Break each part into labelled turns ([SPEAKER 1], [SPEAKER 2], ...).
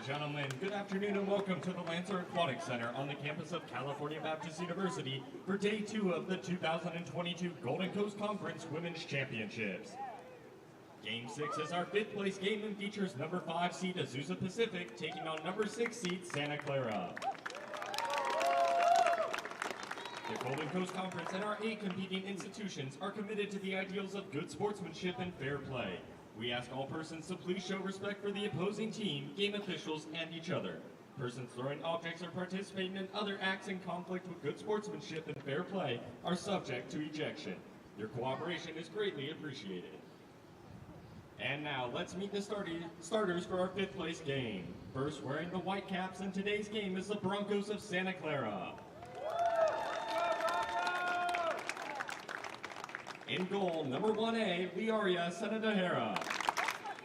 [SPEAKER 1] Gentlemen, good afternoon and welcome to the Lancer Aquatic Center on the campus of California Baptist University for Day 2 of the 2022 Golden Coast Conference Women's Championships. Game 6 is our 5th place game and features number 5 seed Azusa Pacific taking on number 6 seed Santa Clara. The Golden Coast Conference and our 8 competing institutions are committed to the ideals of good sportsmanship and fair play. We ask all persons to please show respect for the opposing team, game officials, and each other. Persons throwing objects or participating in other acts in conflict with good sportsmanship and fair play are subject to ejection. Your cooperation is greatly appreciated. And now, let's meet the starters for our 5th place game. First, wearing the white caps in today's game is the Broncos of Santa Clara. In goal, number 1A, Liaria Senadahera.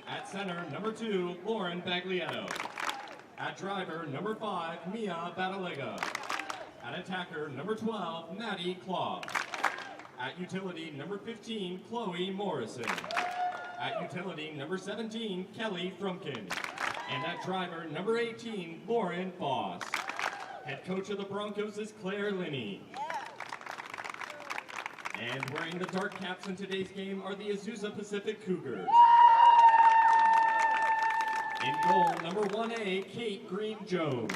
[SPEAKER 1] At center, number 2, Lauren Baglietto. At driver, number 5, Mia Batalega. At attacker, number 12, Maddie Claw. At utility, number 15, Chloe Morrison. At utility, number 17, Kelly Frumkin. And at driver, number 18, Lauren Foss. Head coach of the Broncos is Claire Linney. And wearing the dark caps in today's game are the Azusa Pacific Cougars. In goal, number 1A, Kate Green-Jones.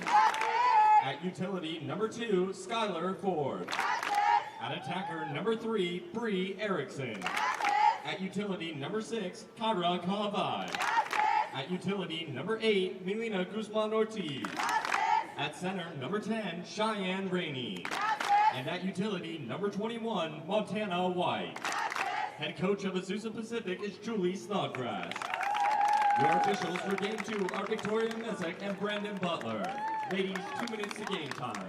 [SPEAKER 1] At utility, number 2, Skylar Ford. At attacker, number 3, Bree Erickson. At utility, number 6, Kyra Kalavai. At utility, number 8, Melina Guzman-Ortiz. At center, number 10, Cheyenne Rainey. And at utility, number 21, Montana White. Head coach of Azusa Pacific is Julie Snodgrass. Your officials for Game 2 are Victoria Mezek and Brandon Butler. Ladies, 2 minutes to game time.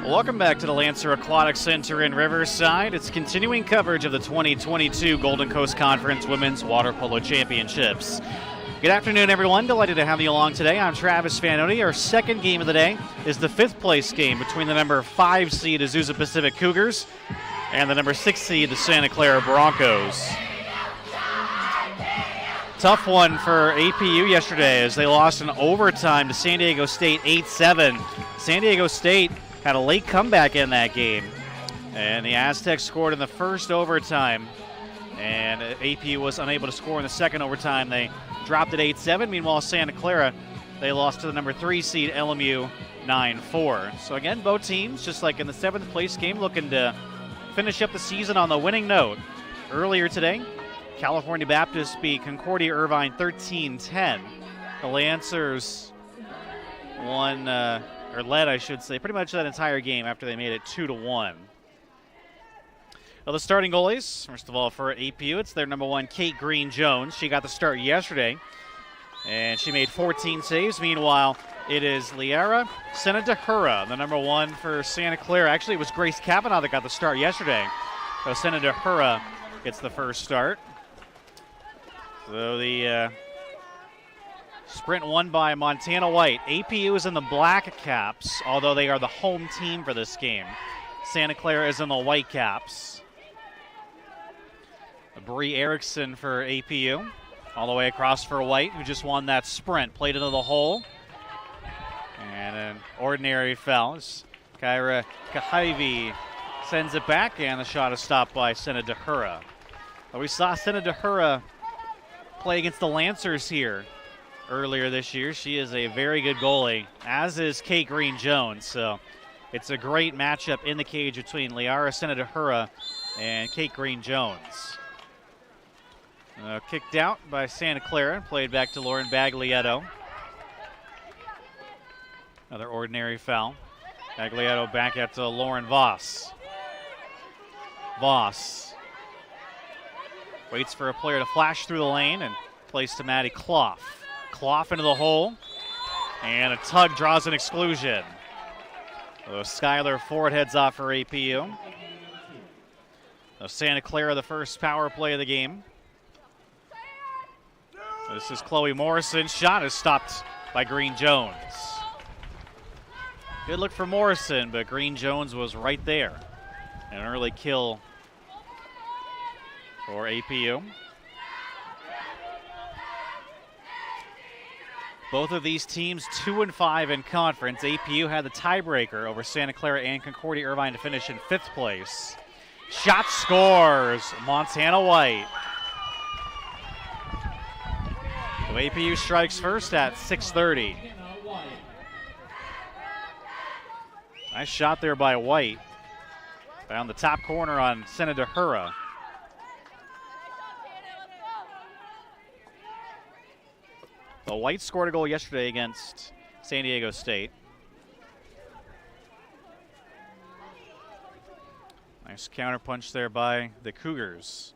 [SPEAKER 2] Welcome back to the Lancer Aquatic Center in Riverside. It's continuing coverage of the 2022 Golden Coast Conference Women's Water Polo Championships. Good afternoon, everyone. Delighted to have you along today. I'm Travis Fanoni. Our second game of the day is the 5th place game between the number 5 seed Azusa Pacific Cougars and the number 6 seed the Santa Clara Broncos. Tough one for APU yesterday as they lost in overtime to San Diego State 8-7. San Diego State had a late comeback in that game, and the Aztecs scored in the first overtime, and APU was unable to score in the second overtime. They dropped at 8-7. Meanwhile, Santa Clara, they lost to the number 3 seed LMU 9-4. So again, both teams, just like in the 7th place game, looking to finish up the season on the winning note. Earlier today, California Baptist beat Concordia Irvine 13-10. The Lancers led, I should say, pretty much that entire game after they made it 2-1. Well, the starting goalies, first of all, for APU, it's their number 1, Kate Green-Jones. She got the start yesterday and she made 14 saves. Meanwhile, it is Liara Senadahura, the number 1 for Santa Clara. Actually, it was Grace Kavanaugh that got the start yesterday. So Senadahura gets the first start. So the sprint won by Montana White. APU is in the black caps, although they are the home team for this game. Santa Clara is in the white caps. Bree Erickson for APU, all the way across for White, who just won that sprint. Played into the hole. And an ordinary foul. Kyra Kahaivi sends it back, and the shot is stopped by Senadahura. We saw Senadahura play against the Lancers here earlier this year. She is a very good goalie, as is Kate Green-Jones. So it's a great matchup in the cage between Liara Senadahura and Kate Green-Jones. Kicked out by Santa Clara, played back to Lauren Baglietto. Another ordinary foul. Baglietto back out to Lauren Voss. Voss waits for a player to flash through the lane and plays to Maddie Clough. Clough into the hole, and a tug draws an exclusion. So Skylar Ford heads off for APU. So Santa Clara, the first power play of the game. This is Chloe Morrison. Shot is stopped by Green-Jones. Good look for Morrison, but Green-Jones was right there. An early kill for APU. Both of these teams 2-5 in conference. APU had the tiebreaker over Santa Clara and Concordia Irvine to finish in 5th place. Shot scores, Montana White. So APU strikes first at 6:30. Nice shot there by White. Down the top corner on Senadahura. The White scored a goal yesterday against San Diego State. Nice counterpunch there by the Cougars.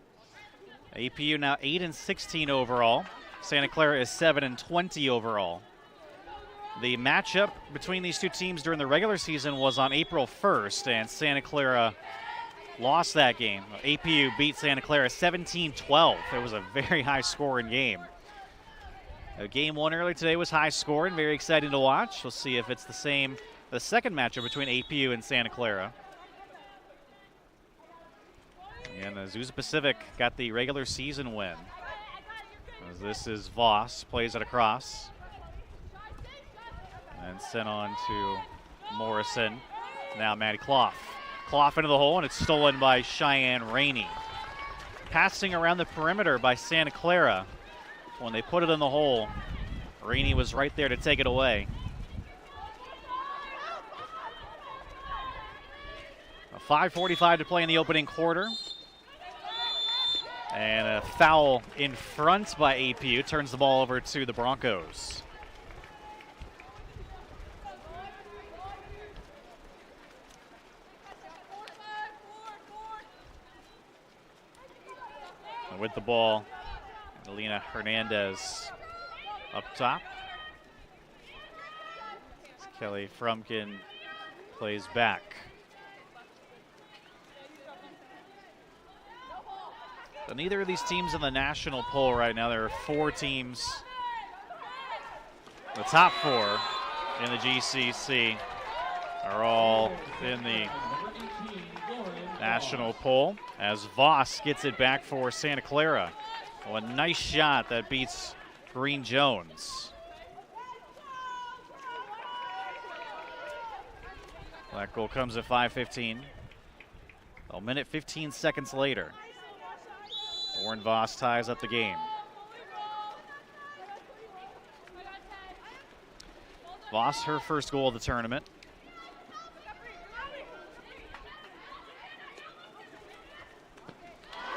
[SPEAKER 2] APU now 8-16 overall. Santa Clara is 7-20 overall. The matchup between these two teams during the regular season was on April 1st, and Santa Clara lost that game. APU beat Santa Clara 17-12. It was a very high-scoring game. Game 1 earlier today was high-scoring, very exciting to watch. We'll see if it's the same, the second matchup between APU and Santa Clara. And Azusa Pacific got the regular season win. As this is Voss, plays it across. And sent on to Morrison. Now Maddie Clough. Clough into the hole, and it's stolen by Cheyenne Rainey. Passing around the perimeter by Santa Clara. When they put it in the hole, Rainey was right there to take it away. A 5:45 to play in the opening quarter. And a foul in front by APU turns the ball over to the Broncos. And with the ball, Alina Hernandez up top. Kelly Frumkin plays back. So neither of these teams in the national poll right now. There are 4 teams. The top 4 in the GCC are all in the national poll, as Voss gets it back for Santa Clara. Oh, a nice shot that beats Green-Jones. That goal comes at 5:15. A minute 15 seconds later. Warren Voss ties up the game. Voss, her first goal of the tournament.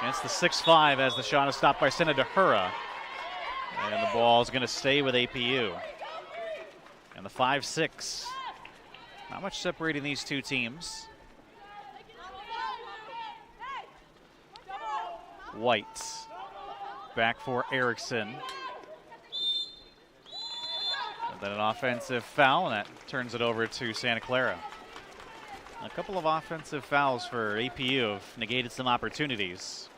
[SPEAKER 2] And it's the 6-5 as the shot is stopped by Senadahura. And the ball is going to stay with APU. And the 5-6. Not much separating these two teams. White back for Erickson. Then an offensive foul, and that turns it over to Santa Clara. A couple of offensive fouls for APU have negated some opportunities.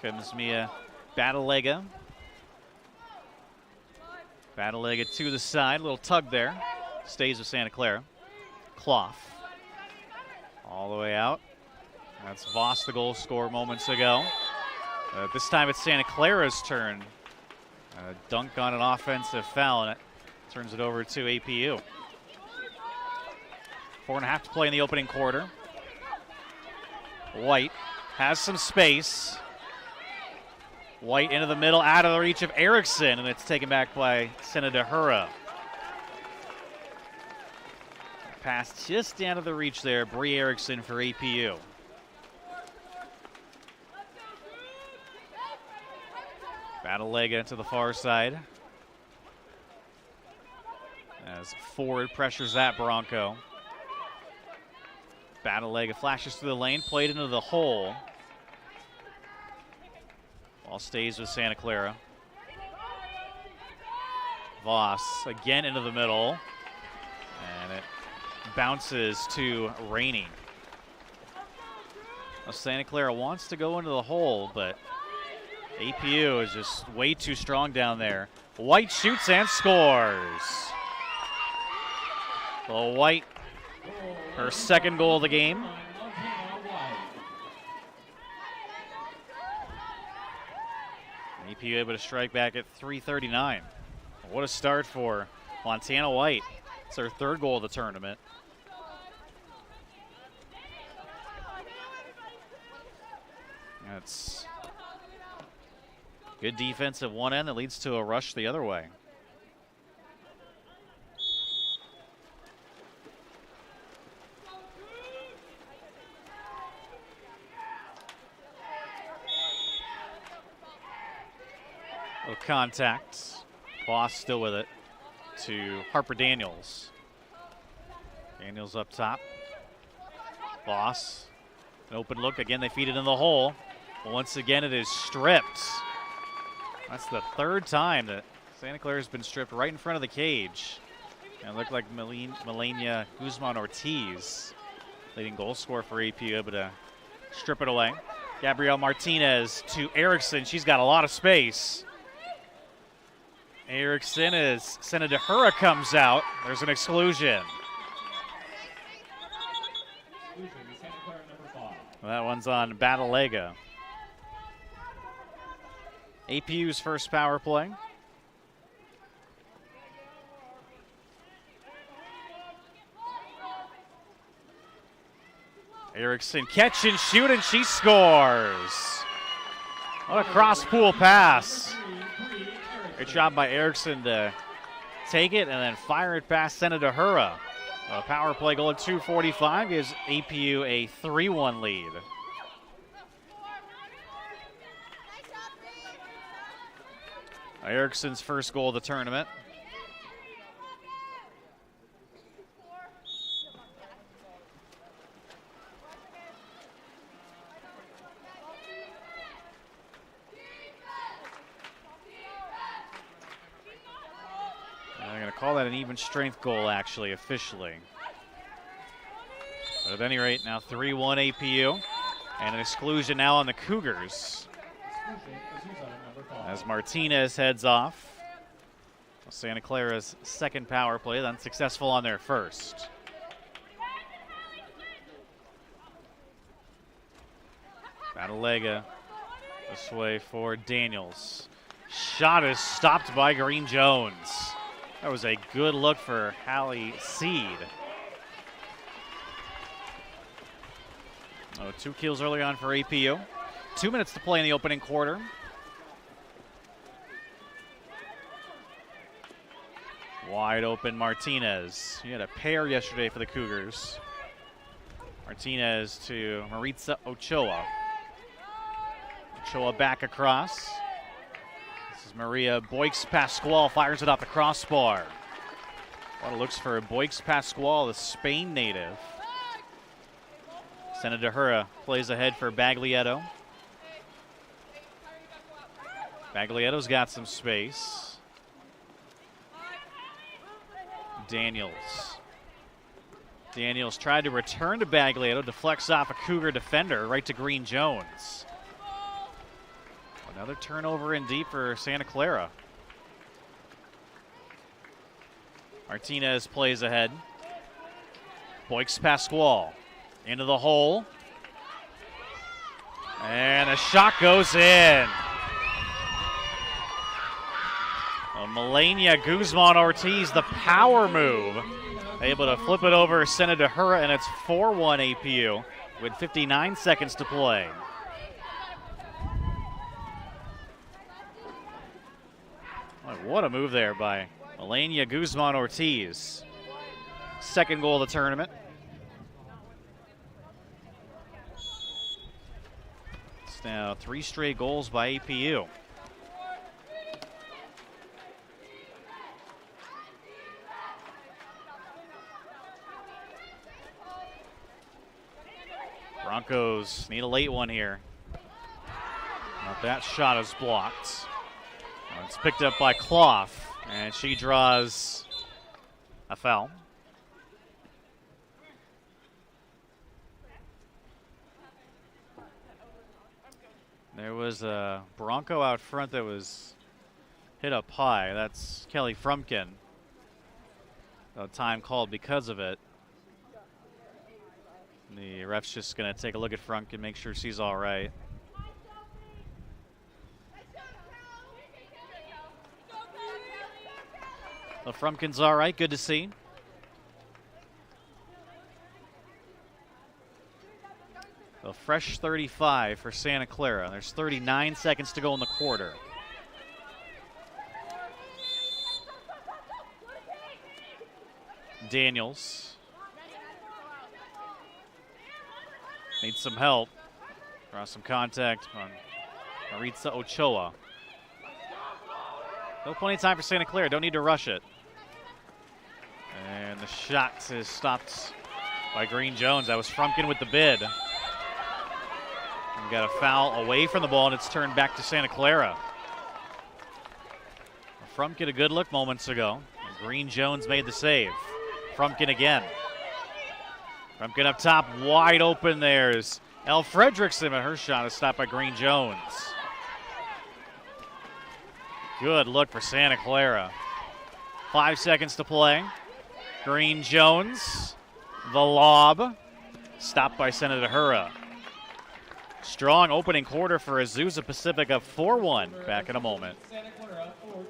[SPEAKER 2] Comes Mia Batalega. Batalega to the side, little tug there. Stays with Santa Clara. Clough. All the way out. That's Voss, the goal scorer moments ago. This time it's Santa Clara's turn. Dunk on an offensive foul, and it turns it over to APU. 4.5 to play in the opening quarter. White has some space. White into the middle, out of the reach of Erickson, and it's taken back by Senadahura. Pass just out of the reach there, Bree Erickson for APU. Batalega to the far side. As Ford pressures that Bronco. Batalega flashes through the lane, played into the hole. Ball stays with Santa Clara. Voss again into the middle. And it bounces to Rainey. Well, Santa Clara wants to go into the hole, but APU is just way too strong down there. White shoots and scores. Well, White, her second goal of the game. APU able to strike back at 3:39. What a start for Montana White. It's her third goal of the tournament. That's good defense at one end that leads to a rush the other way. Little contact. Voss still with it to Harper Daniels. Daniels up top. Voss, an open look. Again, they feed it in the hole. Once again, it is stripped. That's the third time that Santa Clara has been stripped right in front of the cage. And it looked like Melania Guzman-Ortiz, leading goal scorer for APU, able to strip it away. Gabrielle Martinez to Erickson. She's got a lot of space. Erickson, as Senadahura comes out, there's an exclusion. That one's on Batalega. APU's first power play. Erickson catch and shoot, and she scores. What a cross-pool pass. Good job by Erickson to take it and then fire it past Senadahura. A power play goal at 2:45 gives APU a 3-1 lead. Erickson's first goal of the tournament. I'm going to call that an even strength goal, actually, officially. But at any rate, now 3-1 APU. And an exclusion now on the Cougars. As Martinez heads off. Santa Clara's second power play, then successful on their first. Batalega this way for Daniels. Shot is stopped by Green Jones. That was a good look for Hallie Seed. Oh, 2 kills early on for APU. 2 minutes to play in the opening quarter. Wide open Martinez. He had a pair yesterday for the Cougars. Martinez to Maritza Ochoa. Ochoa back across. This is Maria Boix-Pascual, fires it off the crossbar. A lot of looks for Boix-Pascual, the Spain native. Senadahura plays ahead for Baglietto. Baglietto's got some space. Daniels. Daniels tried to return to Baglietto, deflects off a Cougar defender right to Green Jones. Another turnover in deep for Santa Clara. Martinez plays ahead. Boyks Pasquale into the hole. And a shot goes in. Melania Guzman-Ortiz, the power move. Able to flip it over, send it to her, and it's 4-1 APU with 59 seconds to play. What a move there by Melania Guzman-Ortiz. Second goal of the tournament. It's now 3 straight goals by APU. Broncos need a late one here. But that shot is blocked. It's picked up by Clough, and she draws a foul. There was a Bronco out front that was hit up high. That's Kelly Frumkin. A time called because of it. The ref's just going to take a look at Frumkin, make sure she's all right. The Frumkin's all right, good to see. A fresh 35 for Santa Clara. There's 39 seconds to go in the quarter. Daniels. Needs some help. Draw some contact on Maritza Ochoa. No plenty of time for Santa Clara. Don't need to rush it. And the shot is stopped by Green Jones. That was Frumkin with the bid. We got a foul away from the ball, and it's turned back to Santa Clara. Frumkin a good look moments ago. And Green Jones made the save. Frumkin again. Frumkin up top, wide open. There's Elle Fredrickson, but her shot is stopped by Green Jones. Good look for Santa Clara. 5 seconds to play. Green Jones, the lob, stopped by Senator Hura. Strong opening quarter for Azusa Pacific of 4-1. Back in a moment.
[SPEAKER 1] Santa Clara 4-1.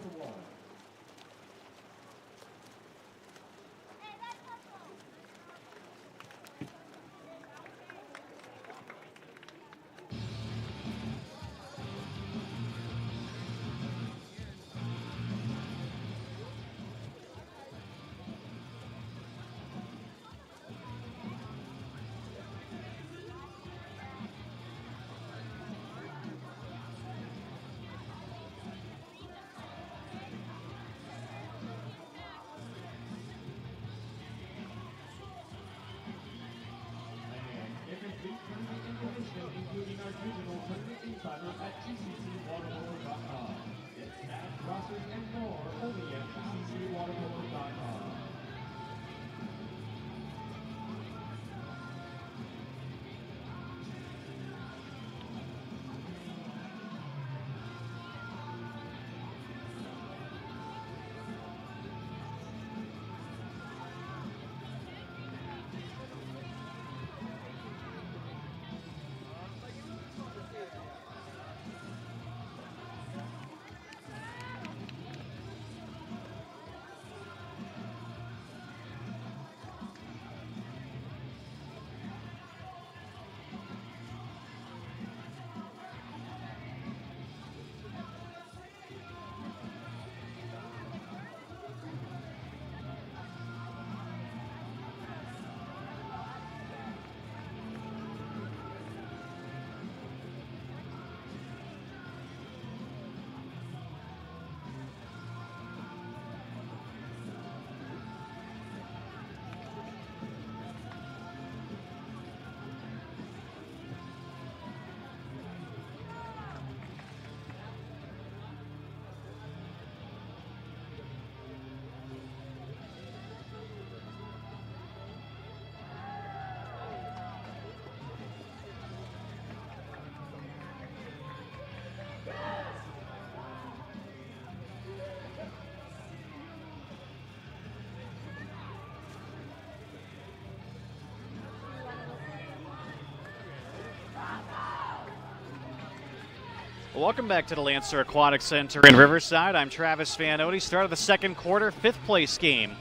[SPEAKER 2] Welcome back to the Lancer Aquatic Center in Riverside. I'm Travis Fanotti. Start of the second quarter, fifth place game.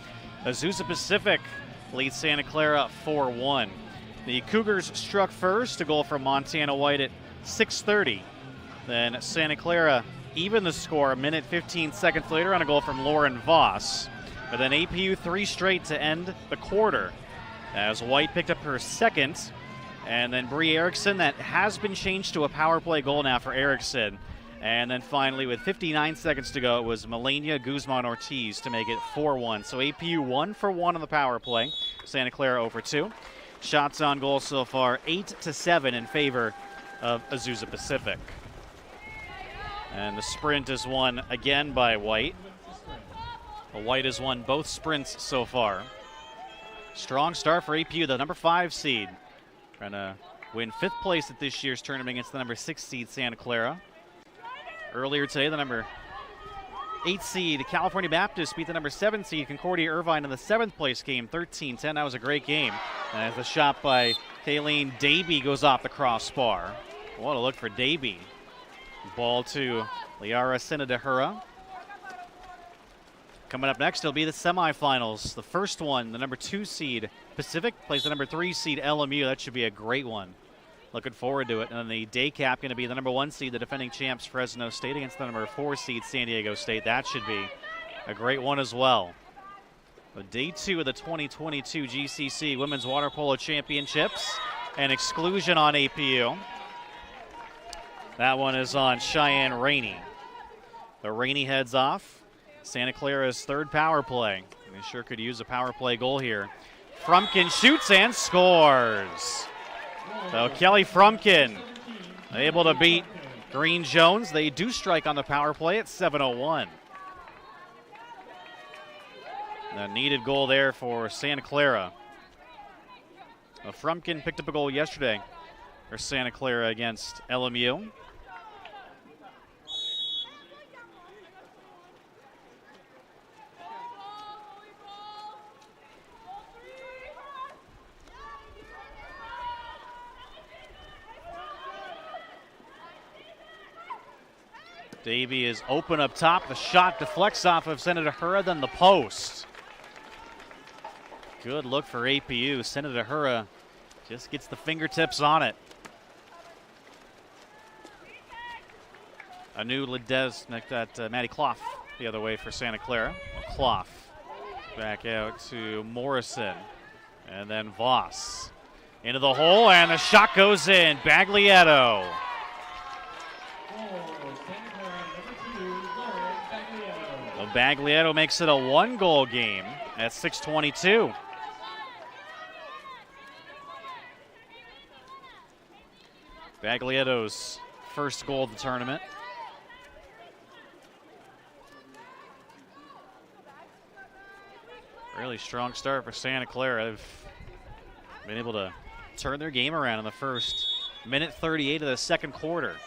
[SPEAKER 2] Azusa Pacific leads Santa Clara 4-1. The Cougars struck first, a goal from Montana White at 6:30. Then Santa Clara evened the score a minute 15 seconds later on a goal from Lauren Voss. But then APU 3 straight to end the quarter as White picked up her second. And then Bree Erickson, that has been changed to a power play goal now for Erickson. And then finally, with 59 seconds to go, it was Melania Guzman-Ortiz to make it 4-1. So APU 1 for 1 on the power play. Santa Clara 0 for 2. Shots on goal so far 8-7 in favor of Azusa Pacific. And the sprint is won again by White. White has won both sprints so far. Strong start for APU, the number 5 seed. Trying to win 5th place at this year's tournament against the number 6 seed Santa Clara. Earlier today, the number 8 seed California Baptist beat the number 7 seed Concordia Irvine in the 7th place game, 13-10. That was a great game. And as the shot by Kayleen Davey goes off the crossbar. What a look for Davey. Ball to Liara Sinadahura. Coming up next, it'll be the semifinals. The first one, the number 2 seed Pacific plays the number 3 seed LMU. That should be a great one. Looking forward to it. And then the day cap going to be the number 1 seed, the defending champs Fresno State against the number 4 seed San Diego State. That should be a great one as well. But day 2 of the 2022 GCC Women's Water Polo Championships. An exclusion on APU. That one is on Cheyenne Rainey. The Rainey heads off. Santa Clara's 3rd power play. They sure could use a power play goal here. Frumkin shoots and scores. So Kelly Frumkin able to beat Green Jones. They do strike on the power play at 7:01. A needed goal there for Santa Clara. Frumkin picked up a goal yesterday for Santa Clara against LMU. Davey is open up top. The shot deflects off of Sinadahura, then the post. Good look for APU. Sinadahura just gets the fingertips on it. A new Ledez, Maddie Clough the other way for Santa Clara. Clough back out to Morrison. And then Voss into the hole, and the shot goes in. Baglietto. Baglietto makes it a 1-goal game at 6:22. Baglietto's first goal of the tournament. Really strong start for Santa Clara. They've been able to turn their game around in the first minute 38 of the second quarter.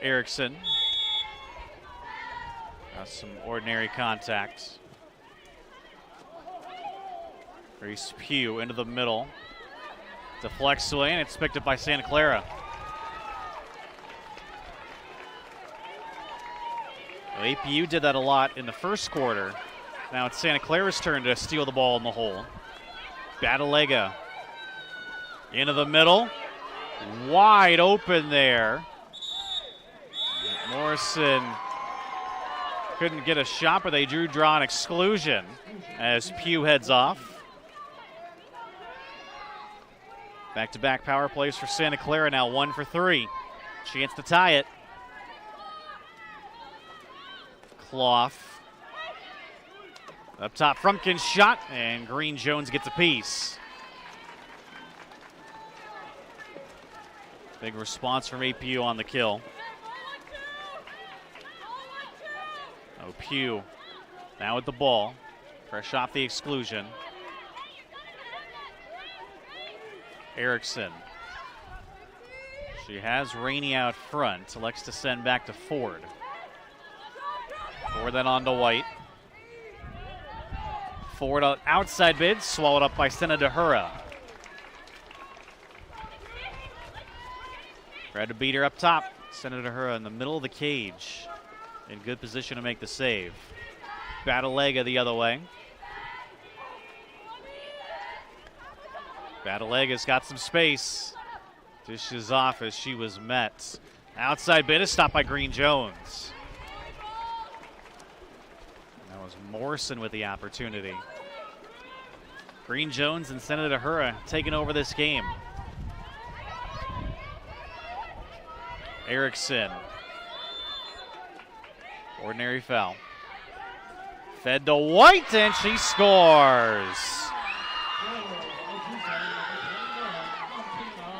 [SPEAKER 2] Erickson. Got some ordinary contact. Reese Pugh into the middle. Deflects away, and it's picked up by Santa Clara. Well, APU did that a lot in the first quarter. Now it's Santa Clara's turn to steal the ball in the hole. Batalega into the middle. Wide open there. Morrison couldn't get a shot, but they drew draw an exclusion as Pugh heads off. Back-to-back power plays for Santa Clara now, 1 for 3. Chance to tie it. Clough. Up top, Frumkin's shot, and Green Jones gets a piece. Big response from APU on the kill. Oh, Pugh now with the ball. Fresh off the exclusion. Erickson. She has Rainey out front. Elects to send back to Ford. Ford then on to White. Ford outside bid, swallowed up by Sinadahura. Tried to beat her up top. Sent it to her in the middle of the cage. In good position to make the save. Batalega the other way. Batalega's got some space. Dishes off as she was met. Outside bid is stopped by Green Jones. That was Morrison with the opportunity. Green Jones and Senator Hura taking over this game. Erickson. Ordinary foul. Fed to White and she scores.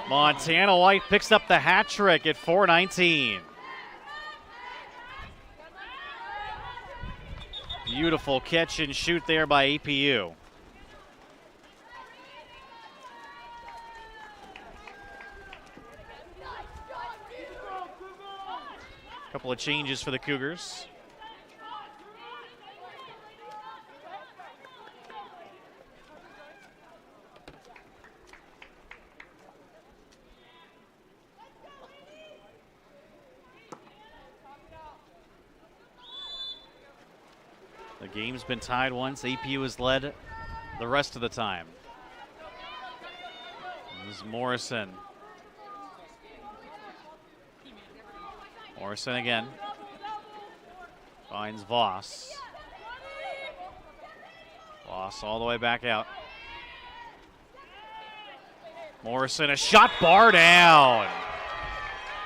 [SPEAKER 2] Montana White picks up the hat trick at 4:19. Beautiful catch and shoot there by APU. Couple of changes for the Cougars. The game's been tied once. APU has led the rest of the time. This is Morrison. Morrison again. Finds Voss. Voss all the way back out. Morrison, a shot bar down.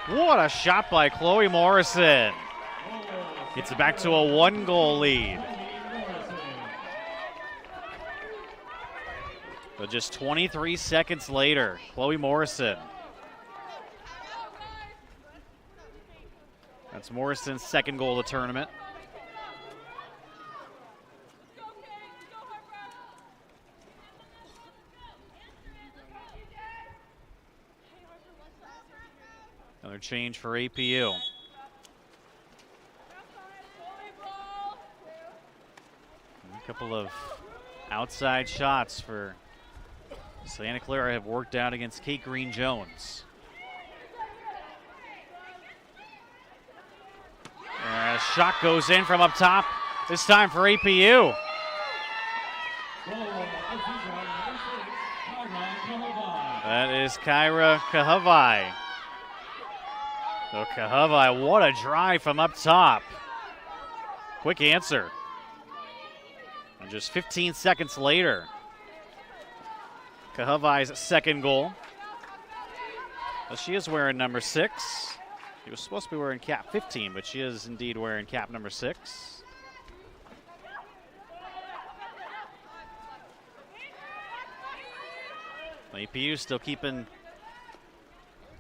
[SPEAKER 2] What a shot by Chloe Morrison. Gets it back to a 1-goal lead. But just 23 seconds later, Chloe Morrison. That's Morrison's second goal of the tournament. Another change for APU. A couple of outside shots for Santa Clara have worked out against Kate Green Jones. And a shot goes in from up top, this time for APU. That is Kyra Kahavai. So Kahavai, what a drive from up top. Quick answer. And just 15 seconds later, Kahavai's second goal. Well, she is wearing number 6. She was supposed to be wearing cap 15, but she is indeed wearing cap number 6. APU still keeping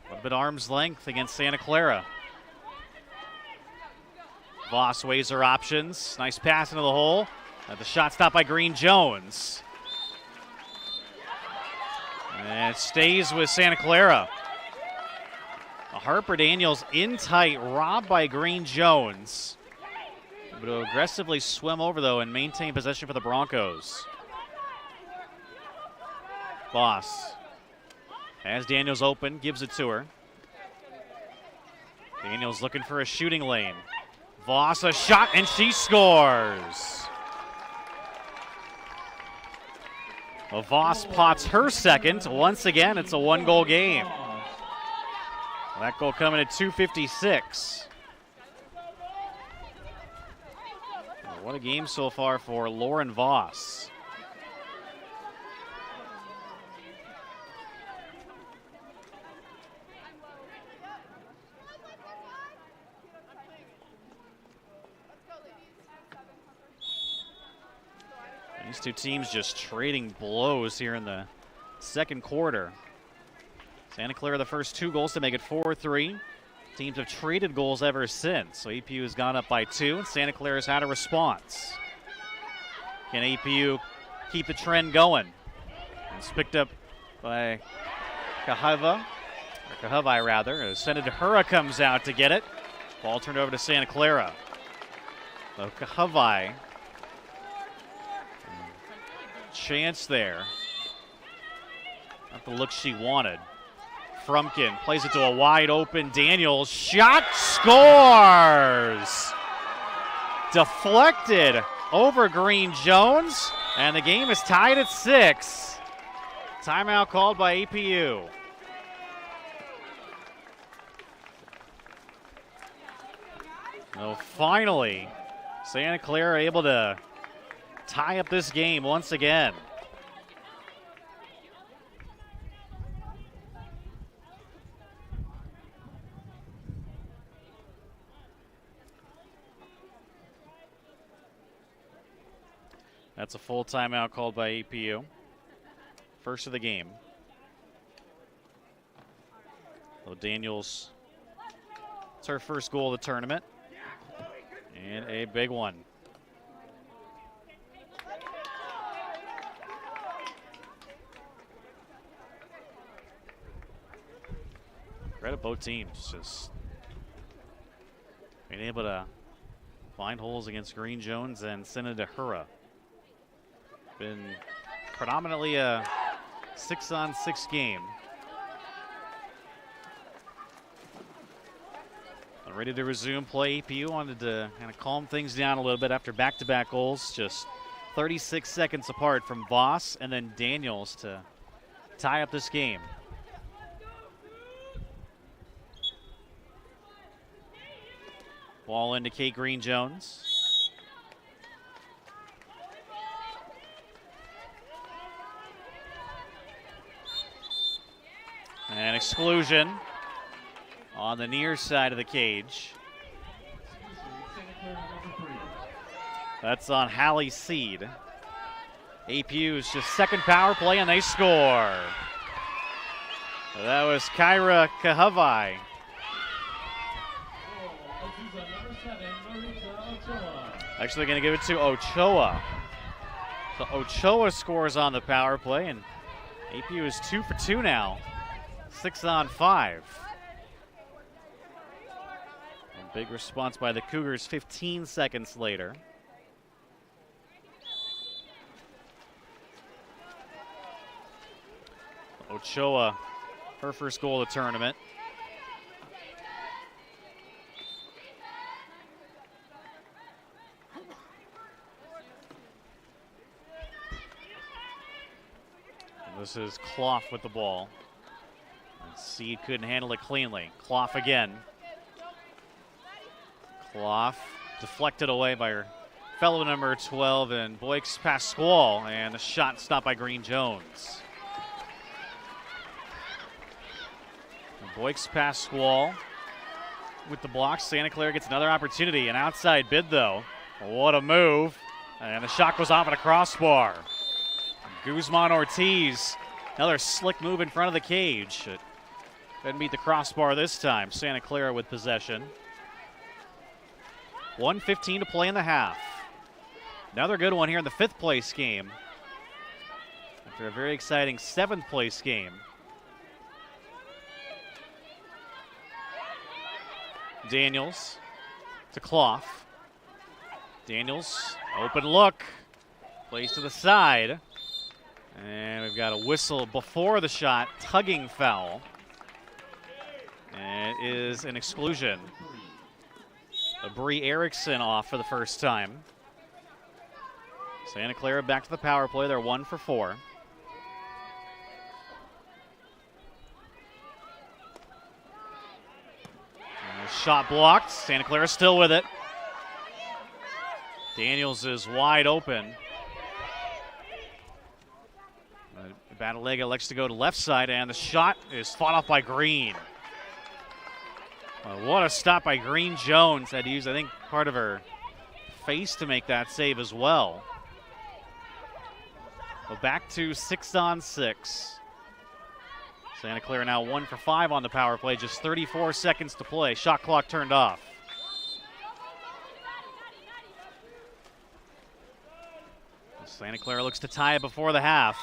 [SPEAKER 2] a little bit arm's length against Santa Clara. Voss weighs her options. Nice pass into the hole. The shot stopped by Green Jones. And it stays with Santa Clara. Harper Daniels in tight, robbed by Green Jones. Able to aggressively swim over, though, and maintain possession for the Broncos. Voss has Daniels open, gives it to her. Daniels looking for a shooting lane. Voss a shot, and she scores. Well, Voss pots her second. Once again, it's a 1-goal game. That goal coming at 2:56. What a game so far for Lauren Voss. These two teams just trading blows here in the second quarter. Santa Clara the first 2 goals to make it 4-3. Teams have traded goals ever since. So APU has gone up by 2, and Santa Clara's had a response. Can APU keep the trend going? It's picked up by Kahavai rather. Senator Hura comes out to get it. Ball turned over to Santa Clara. So Kahavai. Chance there. Not the look she wanted. Frumkin plays it to a wide open Daniels. Shot, scores! Deflected over Green Jones, and the game is tied at 6. Timeout called by APU. So finally, Santa Clara able to tie up this game once again. That's a full timeout called by APU. First of the game. So Daniels, it's her first goal of the tournament. And a big one. Credit both teams, just being able to find holes against Green Jones and Santa Clara. Been predominantly a 6-on-6 game. Ready to resume play. APU wanted to kind of calm things down a little bit after back-to-back goals, just 36 seconds apart from Voss and then Daniels to tie up this game. Ball into Kate Green Jones. And exclusion on the near side of the cage. That's on Hallie Seed. APU's just second power play, and they score. So that was Kyra Kahavai. Actually going to give it to Ochoa. So Ochoa scores on the power play, and APU is 2 for 2 now. 6-on-5. Big response by the Cougars 15 seconds later. Ochoa, her first goal of the tournament. And this is Clough with the ball. And Seed couldn't handle it cleanly. Clough again. Clough deflected away by her fellow number 12 and Boix Pasquale, and the shot stopped by Green Jones. Boix Pasquale with the block. Santa Clara gets another opportunity. An outside bid, though. What a move. And the shot goes off at a crossbar. Guzman Ortiz, another slick move in front of the cage. It couldn't beat the crossbar this time. Santa Clara with possession. 1:15 to play in the half. Another good one here in the 5th place game. After a very exciting 7th place game. Daniels to Clough. Daniels, open look. Plays to the side. And we've got a whistle before the shot, tugging foul. And it is an exclusion. Bree Erickson off for the first time. Santa Clara back to the power play. They're 1 for 4. Shot blocked. Santa Clara still with it. Daniels is wide open. Batalega elects to go to left side, and the shot is fought off by Green. What a stop by Green Jones. Had to use, I think, part of her face to make that save as well. But back to 6-on-6. Santa Clara now 1 for 5 on the power play. Just 34 seconds to play. Shot clock turned off. Santa Clara looks to tie it before the half.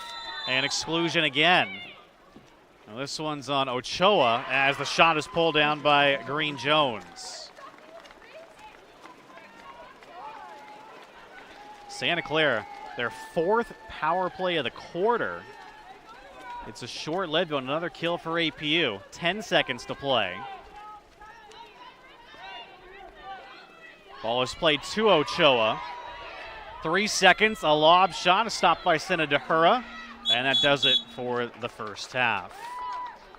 [SPEAKER 2] And exclusion again. Now this one's on Ochoa as the shot is pulled down by Green Jones. Santa Clara, their 4th power play of the quarter. It's a short lead, but another kill for APU. 10 seconds to play. Ball is played to Ochoa. 3 seconds, a lob shot, stopped by Senadahura, and that does it for the first half.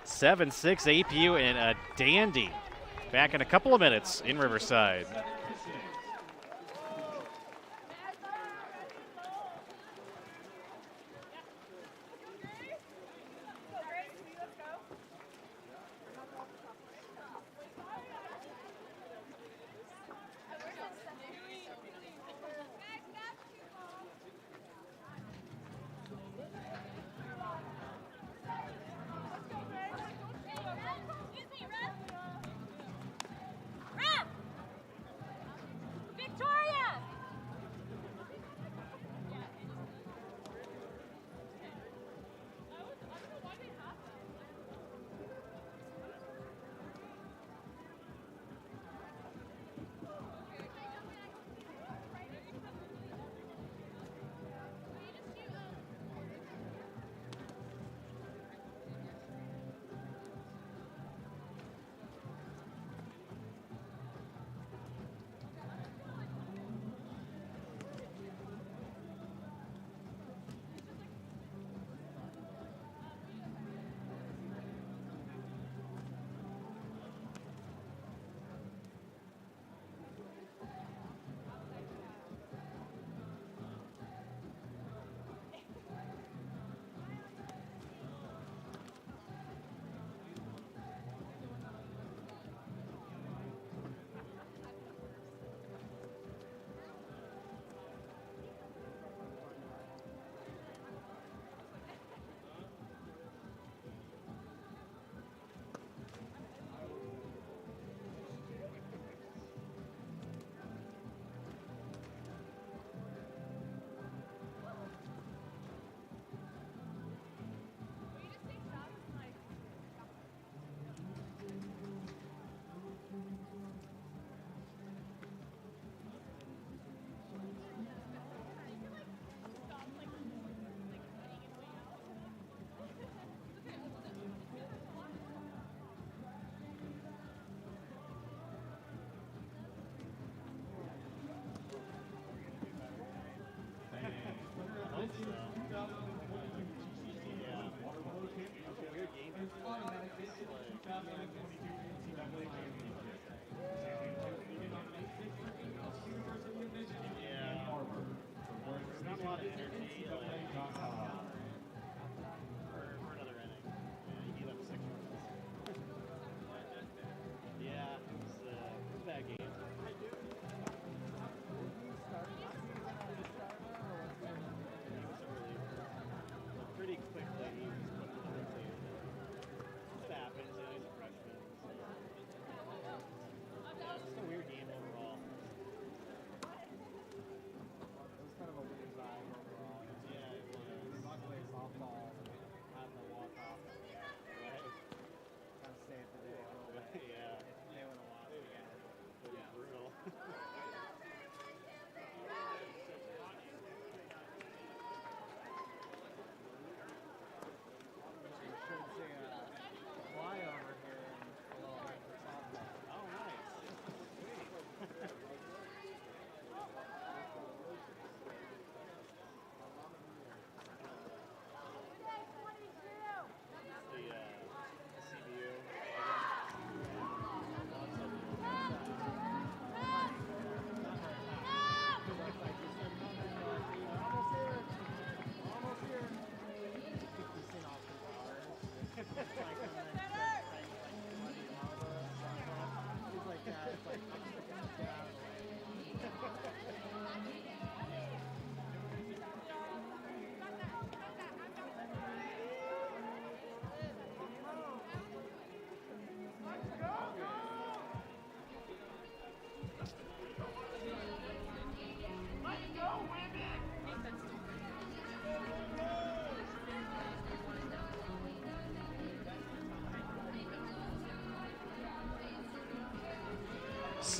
[SPEAKER 2] 7-6 APU and a dandy. Back in a couple of minutes in Riverside.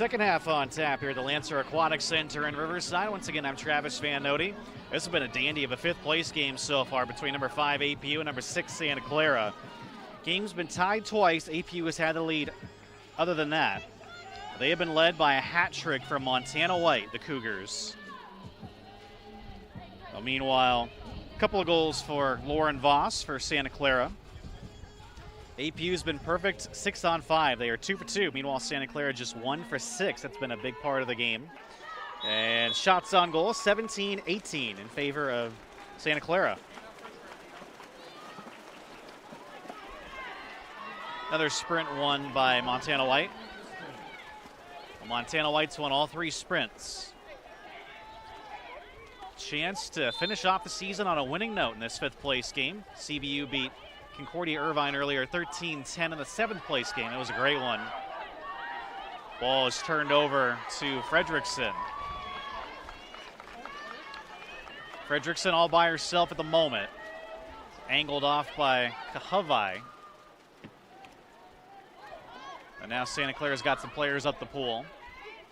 [SPEAKER 2] Second half on tap here at the Lancer Aquatic Center in Riverside. Once again, I'm Travis Van Noti. This has been a dandy of a fifth place game so far between number 5 APU and number 6 Santa Clara. Game's been tied twice. APU has had the lead. Other than that, they have been led by a hat trick from Montana White, the Cougars. Well, meanwhile, a couple of goals for Lauren Voss for Santa Clara. APU's been perfect 6 on 5. They are 2 for 2. Meanwhile, Santa Clara just 1 for 6. That's been a big part of the game. And shots on goal, 17-18 in favor of Santa Clara. Another sprint won by Montana White. Montana White's won all 3 sprints. Chance to finish off the season on a winning note in this 5th place game. CBU beat Concordia Irvine earlier, 13-10 in the 7th place game. It was a great one. Ball is turned over to Fredrickson. Fredrickson all by herself at the moment. Angled off by Kahavai. And now Santa Clara's got some players up the pool.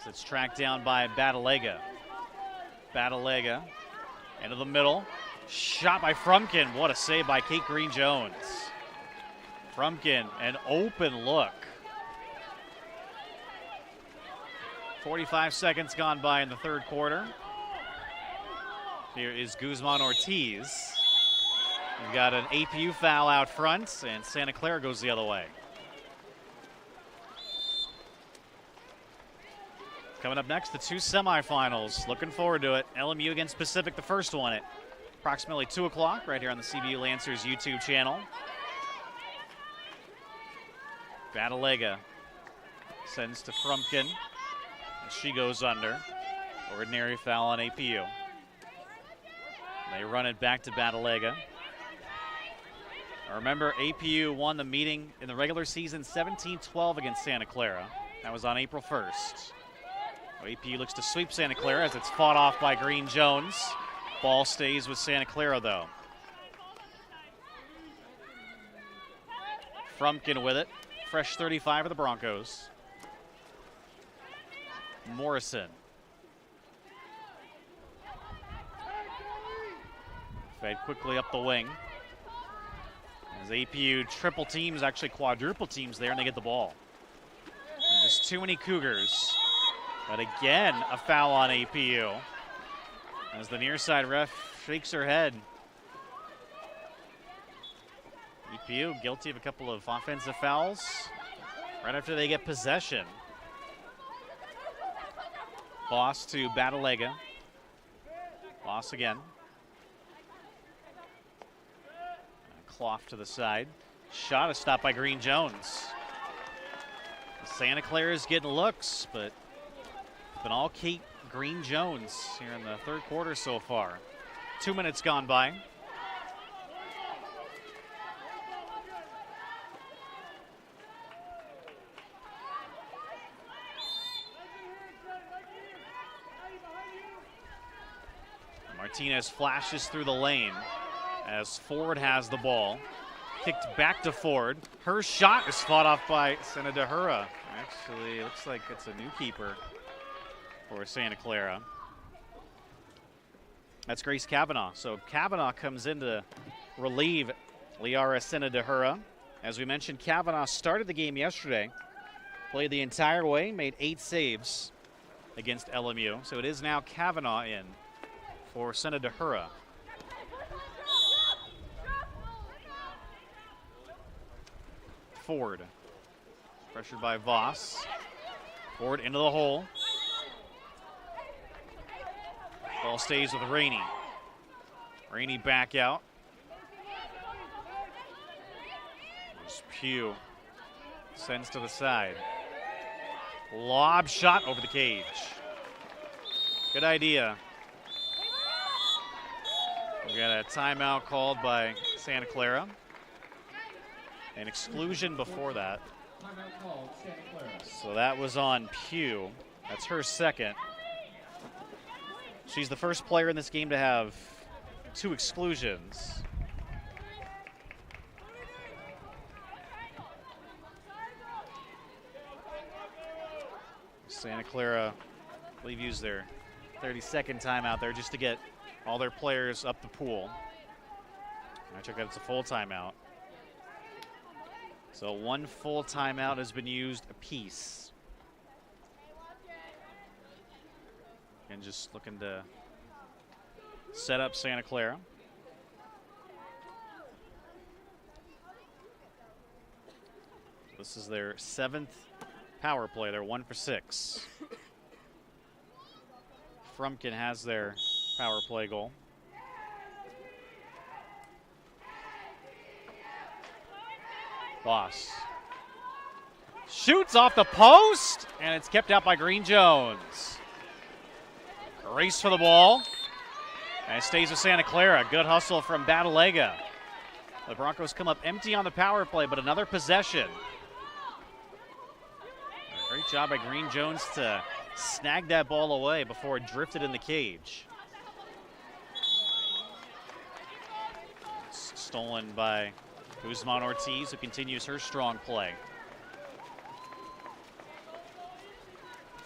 [SPEAKER 2] So it's tracked down by Batalega. Batalega into the middle. Shot by Frumkin. What a save by Kate Green-Jones. Frumkin, an open look. 45 seconds gone by in the 3rd quarter. Here is Guzman Ortiz. We've got an APU foul out front, and Santa Clara goes the other way. Coming up next, the 2 semifinals. Looking forward to it. LMU against Pacific, the first one at approximately 2 o'clock right here on the CBU Lancers YouTube channel. Batalega sends to Frumkin. And she goes under. Ordinary foul on APU. They run it back to Batalega. Remember, APU won the meeting in the regular season 17-12 against Santa Clara. That was on April 1st. APU looks to sweep Santa Clara as it's fought off by Green-Jones. Ball stays with Santa Clara, though. Frumkin with it. Fresh 35 for the Broncos. Morrison. Fed quickly up the wing. As APU triple teams, actually quadruple teams there, and they get the ball. And just too many Cougars. But again, a foul on APU. As the near side ref shakes her head. APU guilty of a couple of offensive fouls right after they get possession. Boss to Batalega. Boss again. Clough to the side. Shot is stopped by Green-Jones. Santa Clara is getting looks, but it's been all Kate Green-Jones here in the 3rd quarter so far. 2 minutes gone by. Martinez flashes through the lane as Ford has the ball. Kicked back to Ford. Her shot is fought off by Sena DeHura. Actually, it looks like it's a new keeper for Santa Clara. That's Grace Kavanaugh. So Kavanaugh comes in to relieve Liara Sena DeHura. As we mentioned, Kavanaugh started the game yesterday. Played the entire way, made 8 saves against LMU. So it is now Kavanaugh in for Sena DeHura. Ford. Pressured by Voss. Ford into the hole. Ball stays with Rainey. Rainey back out. There's Pugh. Sends to the side. Lob shot over the cage. Good idea. We got a timeout called by Santa Clara. An exclusion before that. So that was on Pugh. That's her second. She's the first player in this game to have 2 exclusions. Santa Clara, I believe, used their 30-second timeout there just to get all their players up the pool. I check that it's a full timeout. So one full timeout has been used apiece. And just looking to set up Santa Clara. This is their 7th power play. They're 1 for 6. Frumpkin has their power play goal. Boss shoots off the post, and it's kept out by Green Jones. Race for the ball, and it stays with Santa Clara. Good hustle from Batalega. The Broncos come up empty on the power play, but another possession. Great job by Green Jones to snag that ball away before it drifted in the cage. It's stolen by Guzman Ortiz, who continues her strong play.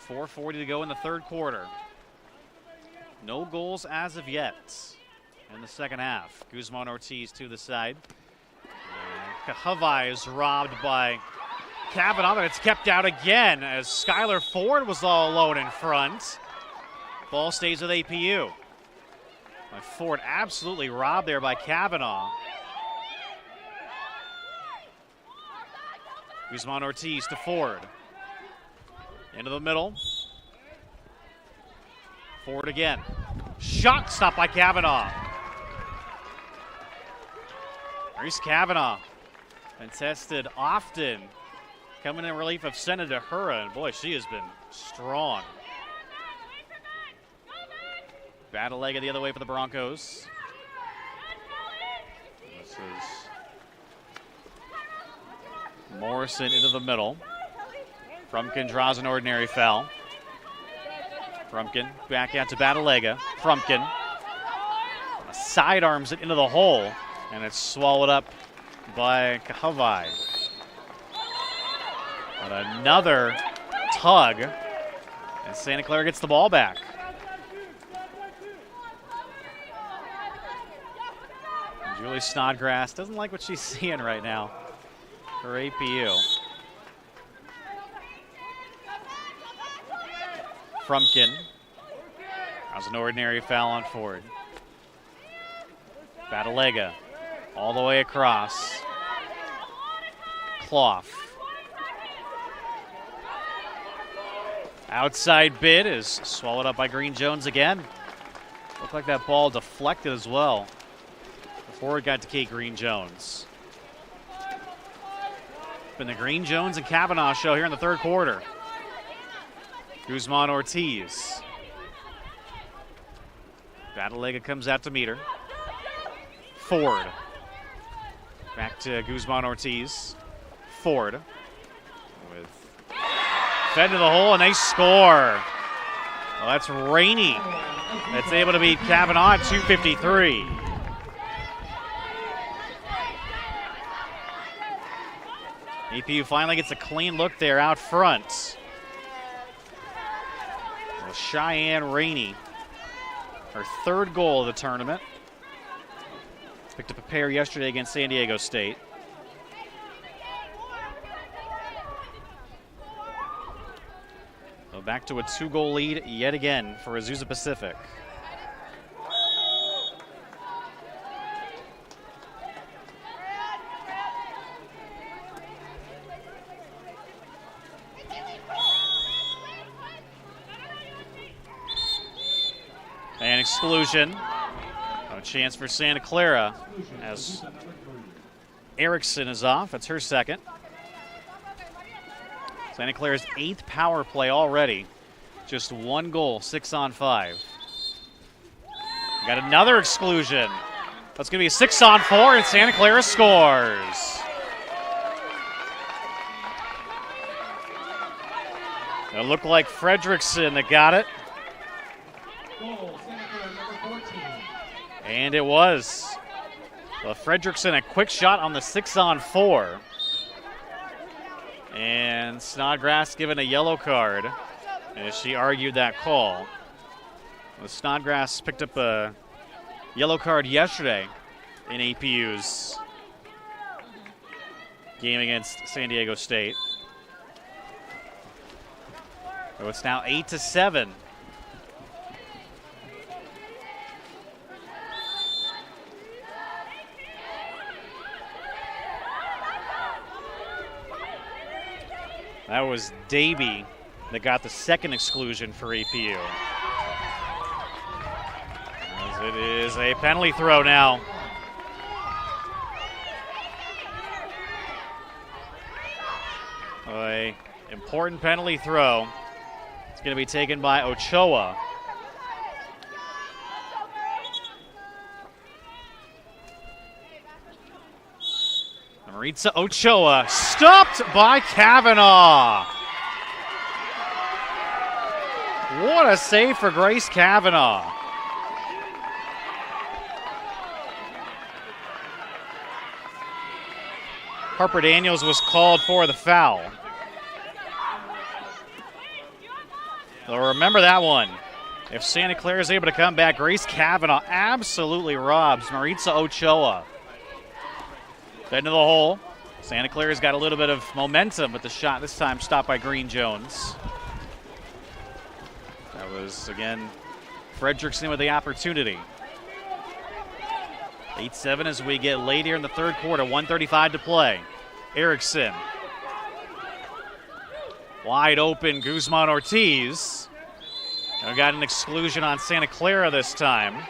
[SPEAKER 2] 4:40 to go in the third quarter. No goals as of yet in the second half. Guzman Ortiz to the side. Kahavai is robbed by Kavanaugh, but it's kept out again as Skylar Ford was all alone in front. Ball stays with APU. Ford absolutely robbed there by Kavanaugh. Guzman Ortiz to Ford. Into the middle. Ford again. Shot stopped by Kavanaugh. Reese Kavanaugh. Contested often. Coming in relief of Senator Hura, and boy, she has been strong. Batalega the other way for the Broncos. This is Morrison into the middle. Frumpkin draws an ordinary foul. Frumpkin back out to Batalega. Frumpkin sidearms it into the hole, and it's swallowed up by Kahavai. But another tug, and Santa Clara gets the ball back. And Julie Snodgrass doesn't like what she's seeing right now for APU. Frumpkin has an ordinary foul on Ford. Batalega all the way across. Clough. Outside bid is swallowed up by Green Jones again. Looked like that ball deflected as well before it got to Kate Green Jones. Been the Green Jones and Kavanaugh show here in the third quarter. Guzman Ortiz. Batalega comes out to meet her. Ford. Back to Guzman Ortiz. Ford. With fed to the hole, and they score. Well, that's Rainey. That's able to beat Kavanaugh at 2:53. APU finally gets a clean look there out front. Well, Cheyenne Rainey, her third goal of the tournament. Picked up a pair yesterday against San Diego State. So back to a 2-goal lead yet again for Azusa Pacific. And exclusion. No chance for Santa Clara as Erickson is off. That's her second. Santa Clara's 8th power play already. Just 1 goal, 6 on 5. Got another exclusion. That's going to be a 6 on 4, and Santa Clara scores. It looked like Fredrickson that got it.
[SPEAKER 1] Goal, Santa Clara, number 14.
[SPEAKER 2] And it was. Well, Fredrickson, a quick shot on the 6 on 4. And Snodgrass given a yellow card. as she argued that call. The Snodgrass picked up a yellow card yesterday in APU's game against San Diego State. So it's now 8-7. That was Davey that got the second exclusion for APU. As it is a penalty throw now. An important penalty throw. It's going to be taken by Ochoa. Maritza Ochoa stopped by Kavanaugh. What a save for Grace Kavanaugh. Harper Daniels was called for the foul. So remember that one. If Santa Clara is able to come back, Grace Kavanaugh absolutely robs Maritza Ochoa. Into the hole. Santa Clara's got a little bit of momentum with the shot, this time stopped by Green Jones. That was, again, Fredrickson with the opportunity. 8-7 as we get late here in the third quarter, 1:35 to play. Erickson. Wide open, Guzman Ortiz. We got an exclusion on Santa Clara this time.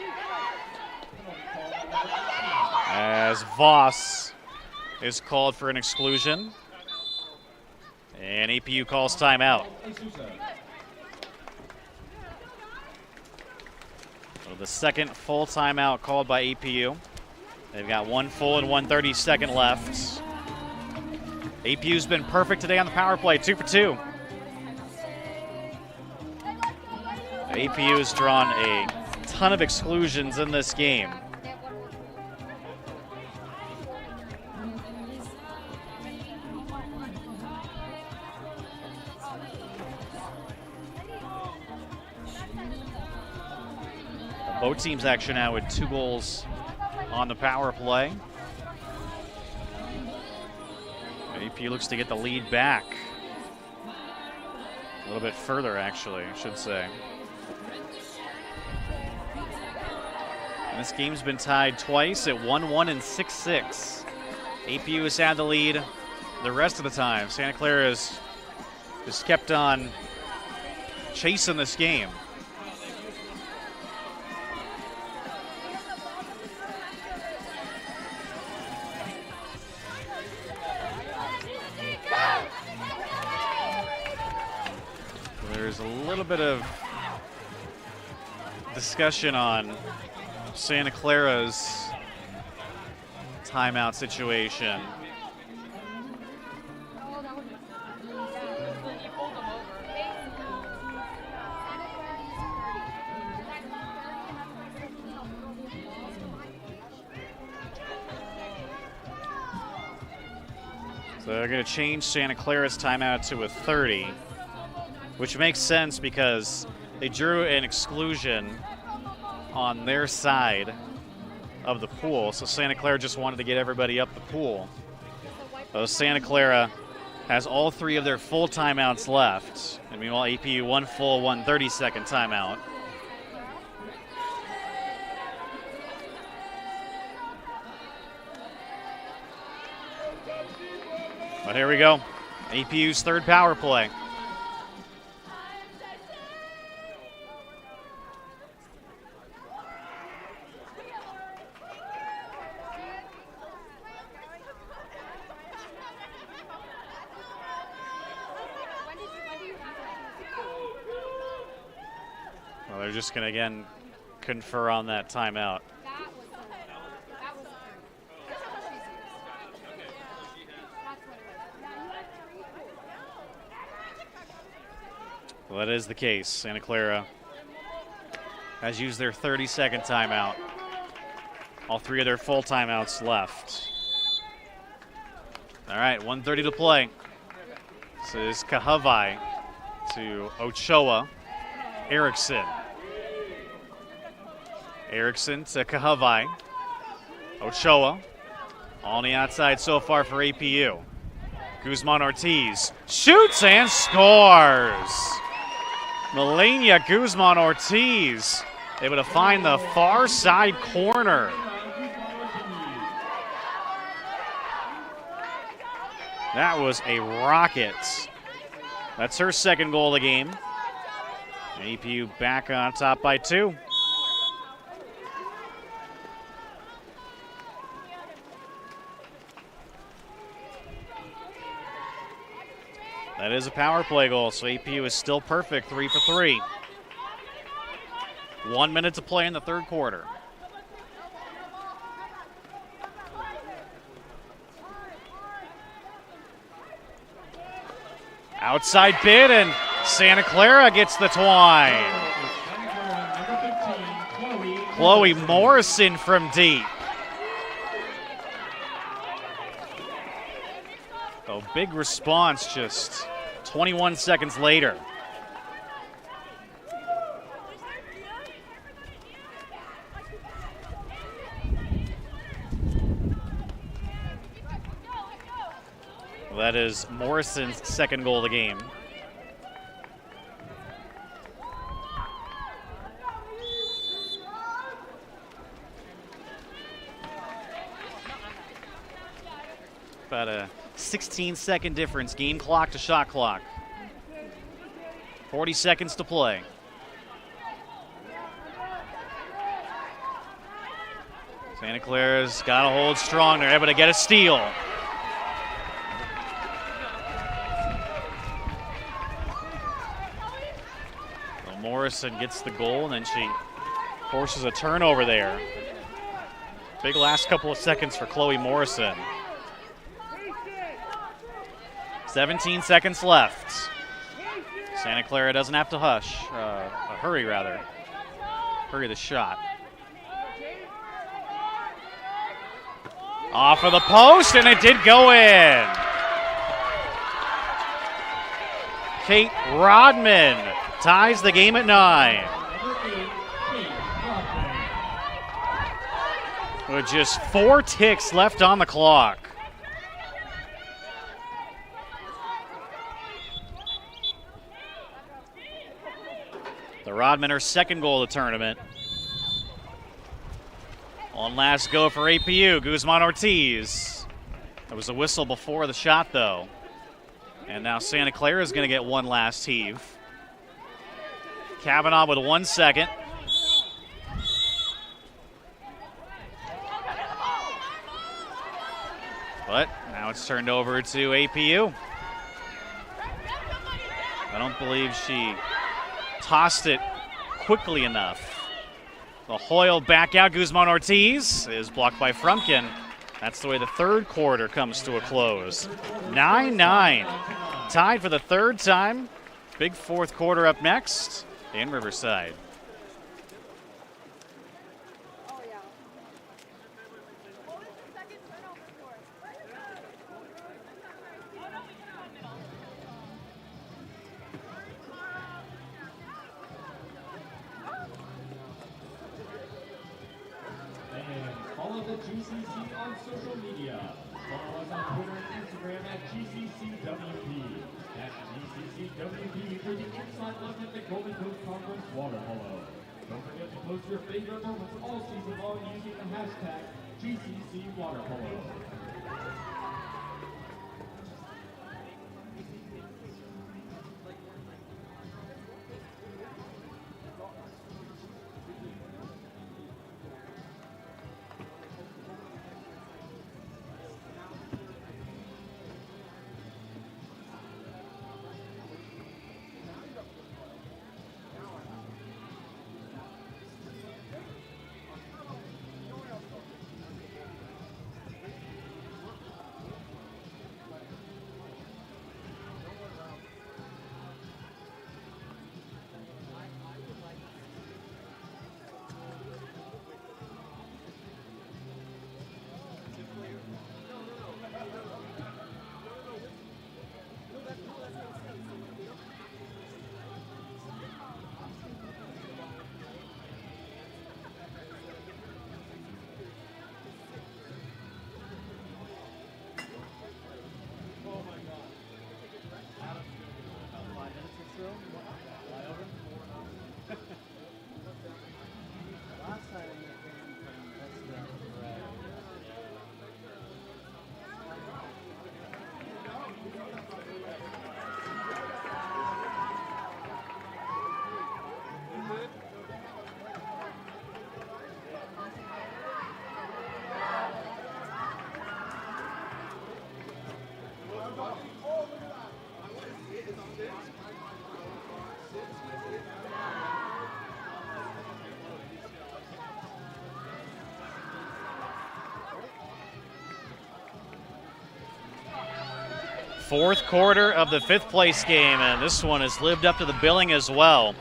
[SPEAKER 2] As Voss is called for an exclusion. And APU calls timeout. So the second full timeout called by APU. They've got 1 full and 1:32 left. APU's been perfect today on the power play, 2 for 2. APU has drawn a ton of exclusions in this game. Both teams actually now with 2 goals on the power play. AP looks to get the lead back. A little bit further, actually, I should say. And this game's been tied twice at 1-1 and 6-6. APU has had the lead the rest of the time. Santa Clara has just kept on chasing this game. There's a little bit of discussion on Santa Clara's timeout situation. So they're going to change Santa Clara's timeout to a 30. Which makes sense because they drew an exclusion on their side of the pool. So Santa Clara just wanted to get everybody up the pool. So Santa Clara has all 3 of their full timeouts left. And meanwhile, APU 1 full, 1 30-second timeout. But here we go. APU's third power play. They're just going to, again, confer on that timeout. Well, that is the case. Santa Clara has used their 30-second timeout. All 3 of their full timeouts left. All right, 1:30 to play. This is Kahavai to Ochoa. Erickson. Erickson to Kahavai. Ochoa on the outside so far for APU. Guzman Ortiz shoots and scores. Melania Guzman Ortiz able to find the far side corner. That was a rocket. That's her second goal of the game. APU back on top by 2. That is a power play goal, so APU is still perfect, 3 for 3. 1 minute to play in the third quarter. Outside bid, and Santa Clara gets the twine. Chloe Morrison from deep. Oh, big response just 21 seconds later. Well, that is Morrison's second goal of the game. About a 16-second difference, game clock to shot clock. 40 seconds to play. Santa Clara's got to hold strong. They're able to get a steal. Well, Morrison gets the goal, and then she forces a turnover there. Big last couple of seconds for Chloe Morrison. 17 seconds left. Santa Clara doesn't have to hurry rather. Hurry the shot. Off of the post, and it did go in. Kate Rodman ties the game at 9. With just 4 ticks left on the clock. The Rodman, her second goal of the tournament. On last go for APU, Guzman Ortiz. There was a whistle before the shot, though. And now Santa Clara is going to get one last heave. Kavanaugh with 1 second. But now it's turned over to APU. I don't believe she tossed it quickly enough. The Hoyle back out. Guzman Ortiz is blocked by Frumkin. That's the way the third quarter comes to a close. 9-9. Tied for the third time. Big fourth quarter up next in Riverside.
[SPEAKER 1] Follow the GCC on social media. Follow us on Twitter and Instagram at GCCWP. That's GCCWP for the inside look at the Golden Coast Conference water polo. Don't forget to post your favorite moments all season long using the hashtag GCC water polo.
[SPEAKER 2] Fourth quarter of the fifth place game, and this one has lived up to the billing as well.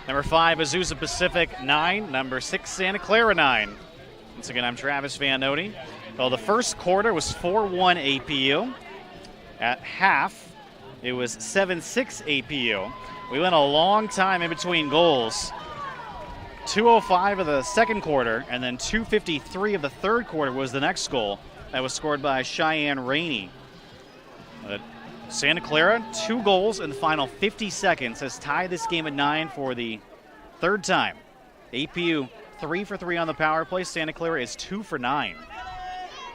[SPEAKER 2] Number 5, Azusa Pacific 9. Number 6, Santa Clara 9. Once again, I'm Travis Van Noti. Well, the first quarter was 4-1 APU. At half, it was 7-6 APU. We went a long time in between goals. 2:05 of the second quarter, and then 2:53 of the third quarter was the next goal. That was scored by Cheyenne Rainey. But Santa Clara, 2 goals in the final 50 seconds, has tied this game at 9 for the third time. APU 3 for 3 on the power play. Santa Clara is 2 for 9.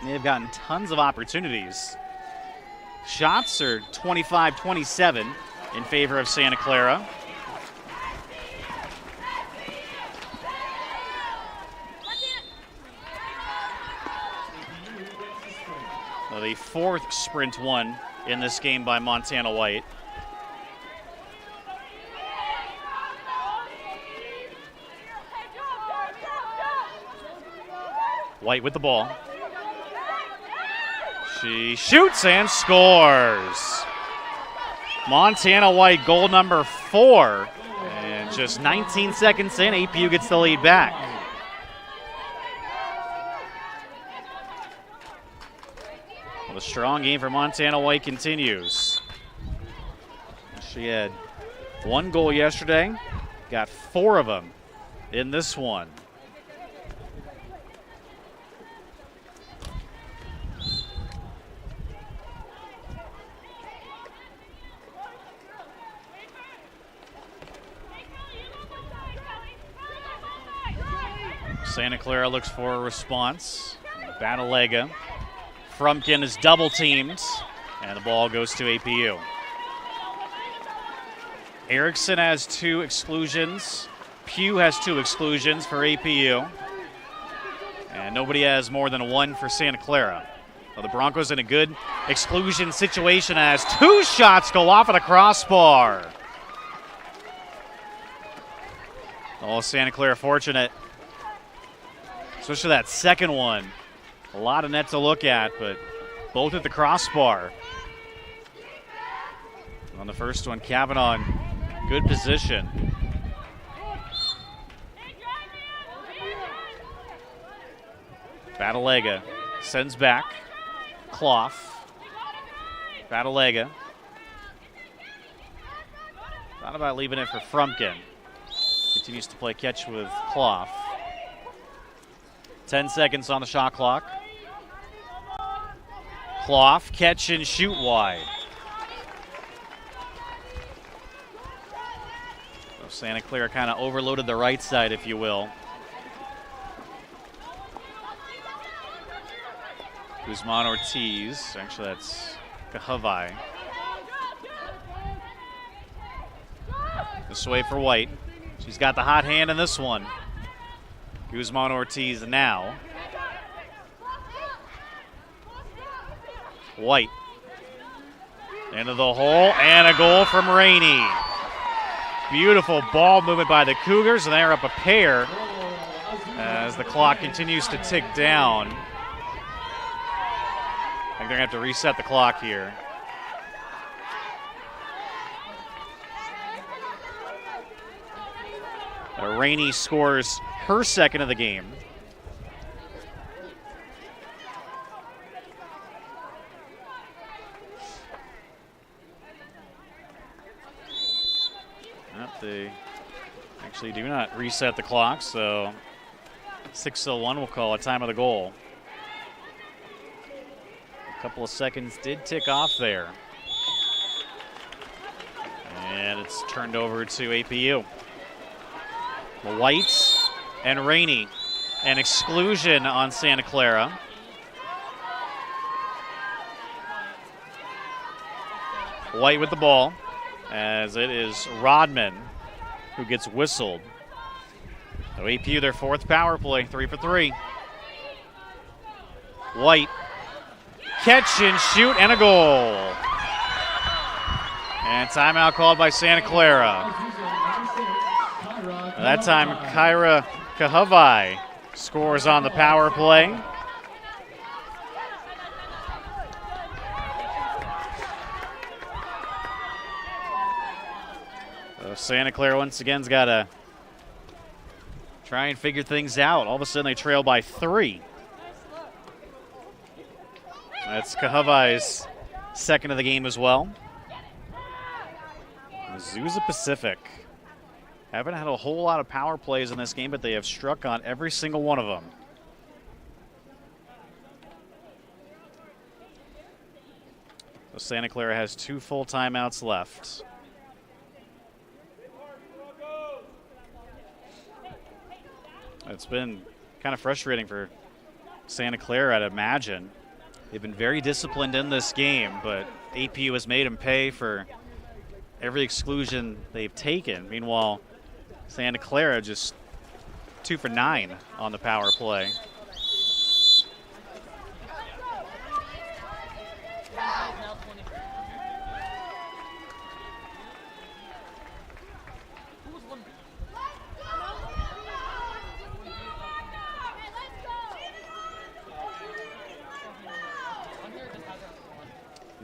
[SPEAKER 2] They've gotten tons of opportunities. Shots are 25-27 in favor of Santa Clara. Well, the 4th sprint won in this game by Montana White. White with the ball. She shoots and scores. Montana White, goal number 4. And just 19 seconds in, APU gets the lead back. The strong game for Montana White continues. She had 1 goal yesterday, got 4 of them in this one. Santa Clara looks for a response. Batalega. Frumpkin is double teamed, and the ball goes to APU. Erickson has 2 exclusions. Pugh has 2 exclusions for APU. And nobody has more than 1 for Santa Clara. Well, the Broncos in a good exclusion situation as 2 shots go off at a crossbar. Oh, Santa Clara fortunate. Especially that second one. A lot of net to look at, but both at the crossbar. On the first one, Kavanaugh in good position. Batalega sends back. Clough. Batalega. Thought about leaving it for Frumpkin. Continues to play catch with Clough. 10 seconds on the shot clock. Clough, catch and shoot wide. So Santa Clara kind of overloaded the right side, if you will. Guzman Ortiz, actually that's Kahavai. This way for White. She's got the hot hand in this one. Guzman Ortiz now. White. Into the hole, and a goal from Rainey. Beautiful ball movement by the Cougars, and they're up a pair as the clock continues to tick down. I think they're going to have to reset the clock here. Rainey scores her second of the game. They actually do not reset the clock, so 6:01 will call a time of the goal. A couple of seconds did tick off there. And it's turned over to APU. White and Rainey. An exclusion on Santa Clara. White with the ball, as it is Rodman who gets whistled. So APU, their 4th power play, 3 for 3. White, catch and shoot, and a goal. And timeout called by Santa Clara. That time, Kyra Kahavai scores on the power play. So Santa Clara once again's got to try and figure things out. All of a sudden they trail by 3. That's Kahavai's second of the game as well. Azusa Pacific haven't had a whole lot of power plays in this game, but they have struck on every single one of them. So Santa Clara has 2 full timeouts left. It's been kind of frustrating for Santa Clara, I'd imagine. They've been very disciplined in this game, but APU has made them pay for every exclusion they've taken. Meanwhile, Santa Clara just 2 for 9 on the power play.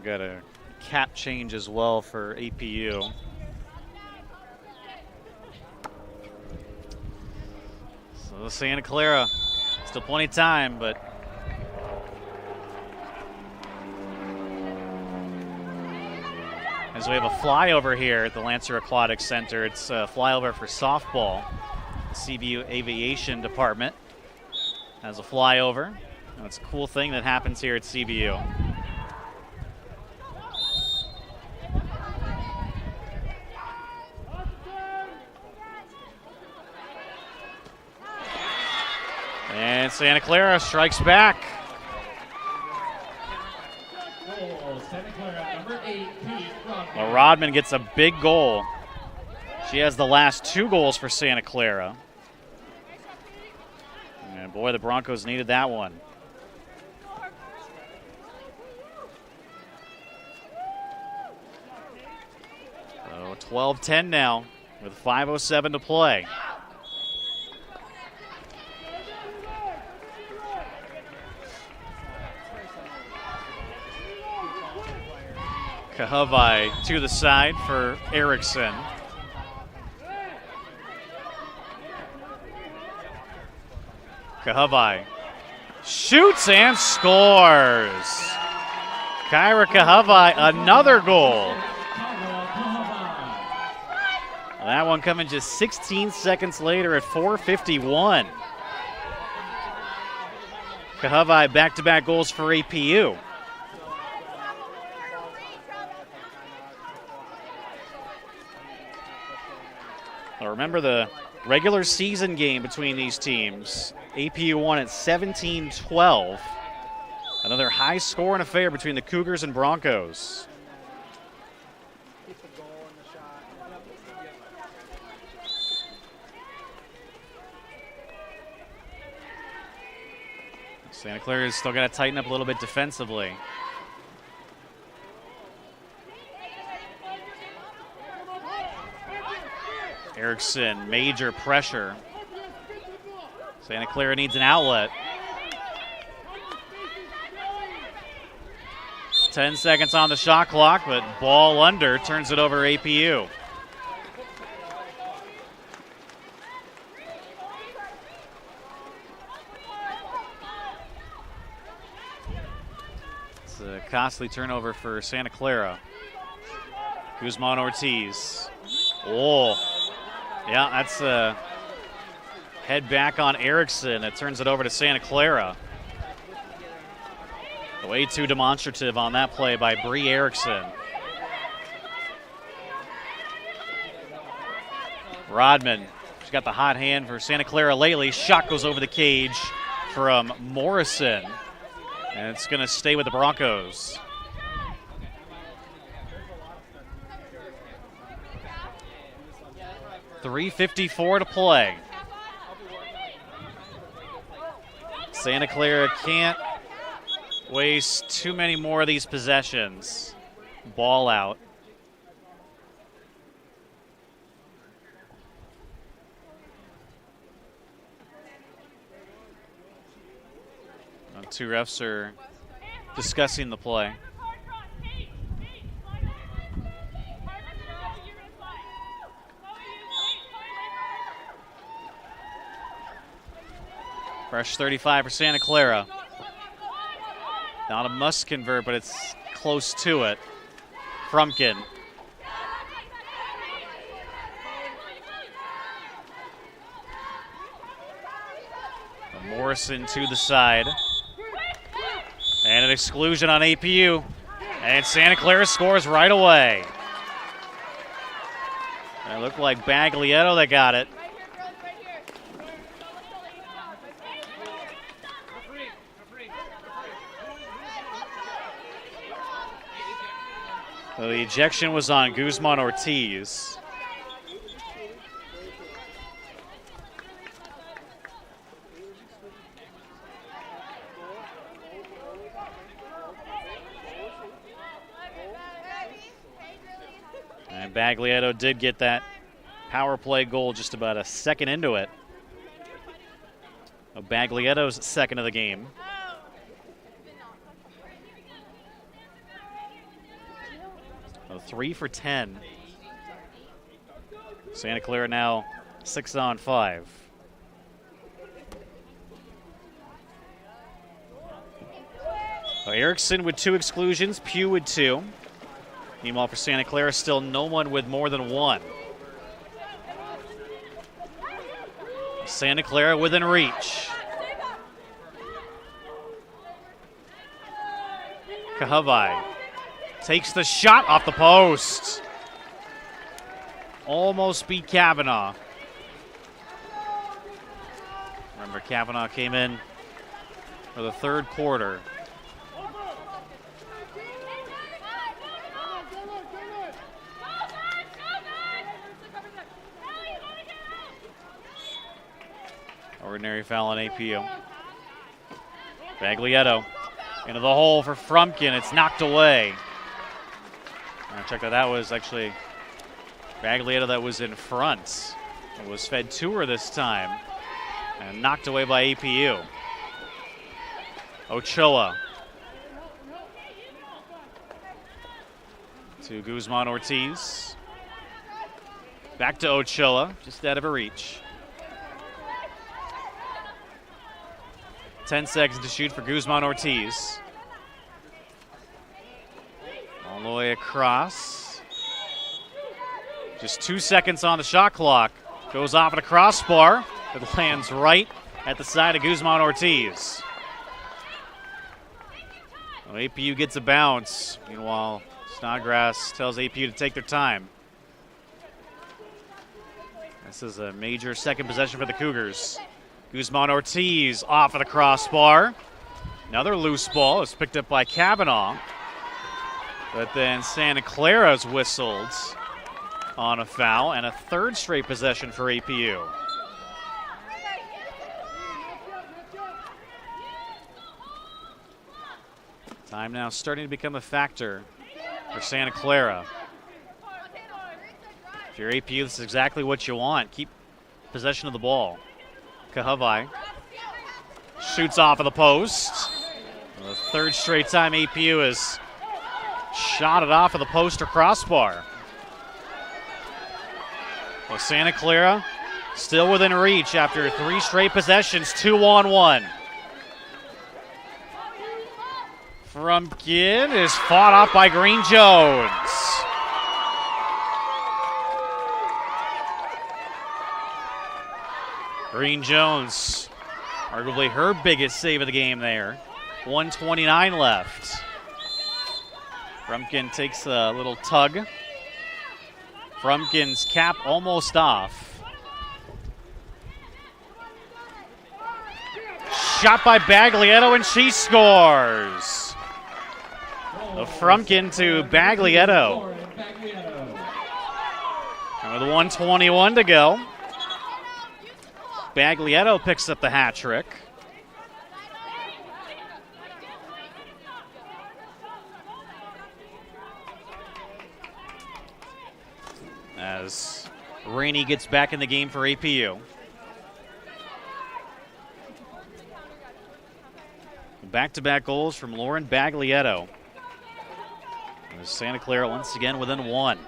[SPEAKER 2] Got a cap change as well for APU. So Santa Clara, still plenty of time, but as we have a flyover here at the Lancer Aquatic Center, it's a flyover for softball. The CBU Aviation Department has a flyover. And it's a cool thing that happens here at CBU. And Santa Clara strikes back.
[SPEAKER 1] Santa Clara, number 8,
[SPEAKER 2] Rodman gets a big goal. She has the last 2 goals for Santa Clara. And boy, the Broncos needed that one. So 12-10 now with 5:07 to play. Kahavai to the side for Erickson. Kahavai shoots and scores. Kyra Kahavai, another goal. That one coming just 16 seconds later at 4:51. Kahavai back-to-back goals for APU. Remember the regular season game between these teams. APU won at 17-12. Another high-scoring affair between the Cougars and Broncos. Santa Clara's still got to tighten up a little bit defensively. Erickson, major pressure. Santa Clara needs an outlet. 10 seconds on the shot clock, but ball under, turns it over to APU. It's a costly turnover for Santa Clara. Guzman Ortiz. Oh. Yeah, that's a head back on Erickson. It turns it over to Santa Clara. Way too demonstrative on that play by Bree Erickson. Rodman, she's got the hot hand for Santa Clara lately. Shot goes over the cage from Morrison. And it's going to stay with the Broncos. .354 to play. Santa Clara can't waste too many more of these possessions. Ball out. The 2 refs are discussing the play. Fresh 35 for Santa Clara. Not a must convert, but it's close to it. Frumpkin. Morrison to the side. And an exclusion on APU. And Santa Clara scores right away. It looked like Baglietto that got it. So the ejection was on Guzman Ortiz. And Baglietto did get that power play goal just about a second into it. Baglietto's second of the game. So 3 for 10. Santa Clara now 6 on 5. So Erickson with 2 exclusions, Pugh with 2. Meanwhile, for Santa Clara, still no one with more than 1. Santa Clara within reach. Kahavai takes the shot off the post. Almost beat Kavanaugh. Remember, Kavanaugh came in for the third quarter. Ordinary foul on APU. Baglietto into the hole for Frumpkin. It's knocked away. I checked that was actually Baglietto that was in front. It was fed to her this time and knocked away by APU. Ochoa to Guzman Ortiz. Back to Ochoa, just out of her reach. 10 seconds to shoot for Guzman Ortiz. All the way across. Just 2 seconds on the shot clock. Goes off at a crossbar. It lands right at the side of Guzman Ortiz. Well, APU gets a bounce. Meanwhile, Snodgrass tells APU to take their time. This is a major second possession for the Cougars. Guzman Ortiz off of the crossbar. Another loose ball is picked up by Kavanaugh. But then Santa Clara's whistled on a foul, and a third straight possession for APU. Time now starting to become a factor for Santa Clara. If you're APU, this is exactly what you want. Keep possession of the ball. Kahavai shoots off of the post. The third straight time APU has shot it off of the post or crossbar. Well, Santa Clara still within reach after 3 straight possessions, 2-on-1. Frumpkin is fought off by Green Jones. Green Jones, arguably her biggest save of the game there. 1:29 left. Frumpkin takes a little tug. Frumpkin's cap almost off. Shot by Baglietto, and she scores. A Frumpkin to Baglietto. And with 1:21 to go, Baglietto picks up the hat trick. As Rainey gets back in the game for APU. Back-to-back goals from Lauren Baglietto. As Santa Clara once again within 1.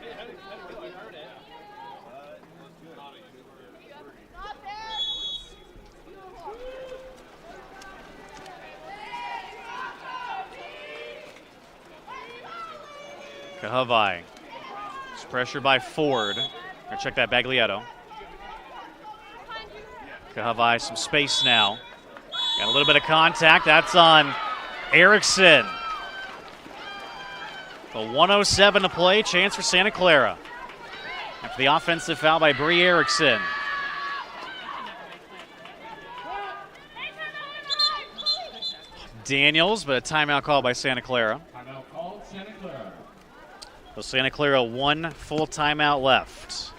[SPEAKER 2] Kahavai. It's pressured by Ford. Gonna check that Baglietto. Kahavai, some space now. Got a little bit of contact. That's on Erickson. The 1:07 to play. Chance for Santa Clara. After the offensive foul by Bree Erickson. Daniels, but a timeout call by Santa Clara.
[SPEAKER 1] Timeout called Santa Clara.
[SPEAKER 2] So Santa Clara, one full timeout left.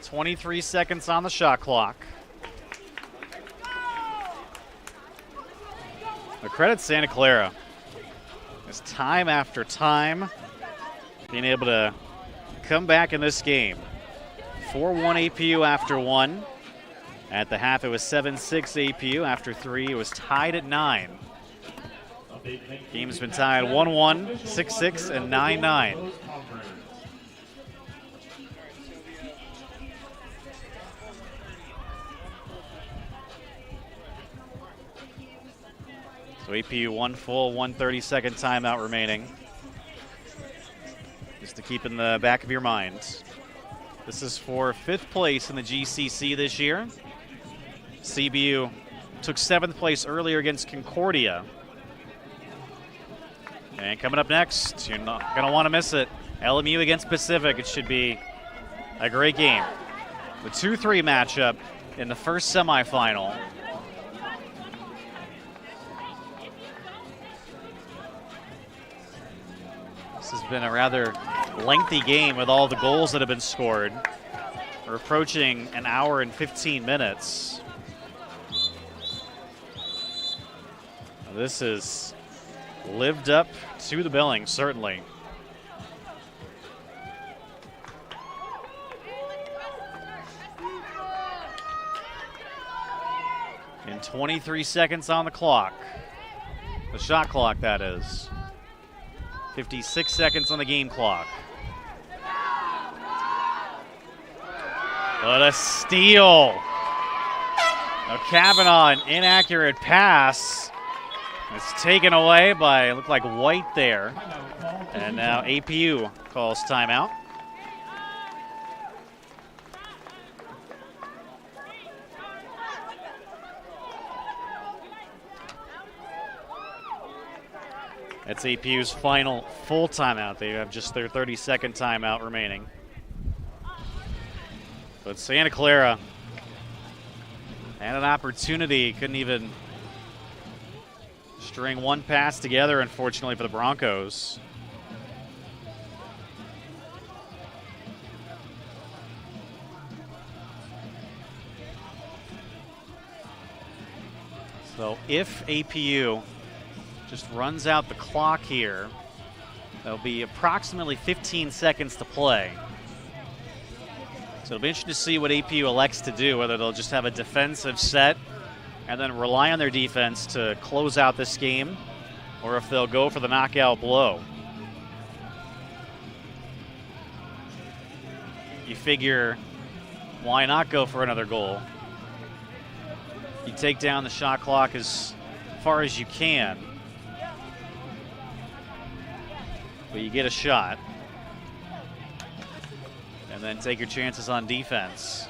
[SPEAKER 2] 23 seconds on the shot clock. The credit Santa Clara. It's time after time being able to come back in this game. 4-1 APU after one. At the half, it was 7-6 APU. After three, it was tied at 9. Game's been tied 1-1, 6-6, and 9-9. So APU one full 132nd timeout remaining. Just to keep in the back of your mind. This is for 5th place in the GCC this year. CBU took 7th place earlier against Concordia. And coming up next, you're not going to want to miss it. LMU against Pacific. It should be a great game. The 2-3 matchup in the first semifinal. This has been a rather lengthy game with all the goals that have been scored. We're approaching an hour and 15 minutes. This has lived up to the billing, certainly. And 23 seconds on the clock. The shot clock, that is. 56 seconds on the game clock. What a steal. Now Kavanaugh, an inaccurate pass. It's taken away by, it looked like White there. And now APU calls timeout. That's APU's final full timeout. They have just their 32nd timeout remaining. But Santa Clara had an opportunity, couldn't even string one pass together, unfortunately, for the Broncos. So if APU just runs out the clock here, there'll be approximately 15 seconds to play. So it'll be interesting to see what APU elects to do, whether they'll just have a defensive set and then rely on their defense to close out this game, or if they'll go for the knockout blow. You figure, why not go for another goal? You take down the shot clock as far as you can, but you get a shot, and then take your chances on defense.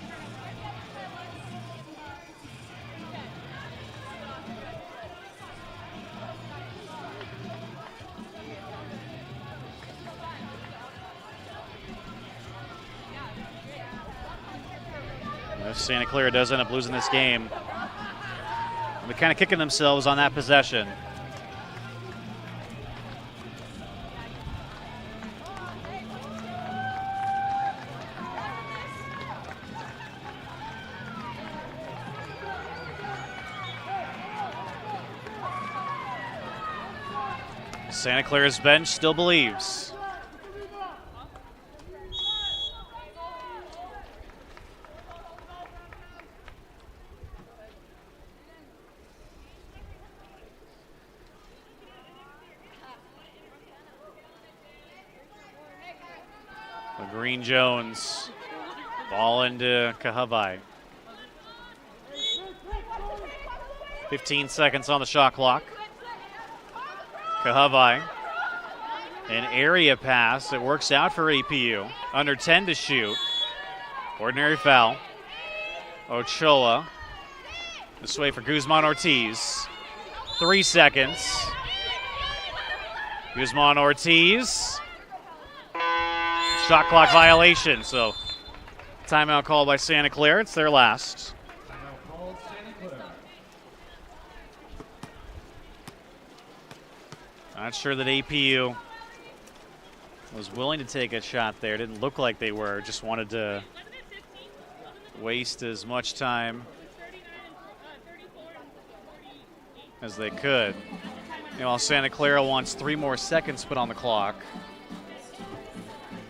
[SPEAKER 2] If Santa Clara does end up losing this game, they're kind of kicking themselves on that possession. Santa Clara's bench still believes. Green Jones, ball into Kahavai. 15 seconds on the shot clock. Kahavai An area pass. It works out for APU. Under 10 to shoot. Ordinary foul. Ochoa. This way for Guzman Ortiz. 3 seconds. Guzman Ortiz. Shot clock violation, so timeout called by Santa Clara. It's their last.
[SPEAKER 1] Timeout called Santa Clara.
[SPEAKER 2] Not sure that APU was willing to take a shot there. Didn't look like they were. Just wanted to waste as much time as they could. While Santa Clara wants 3 more seconds put on the clock.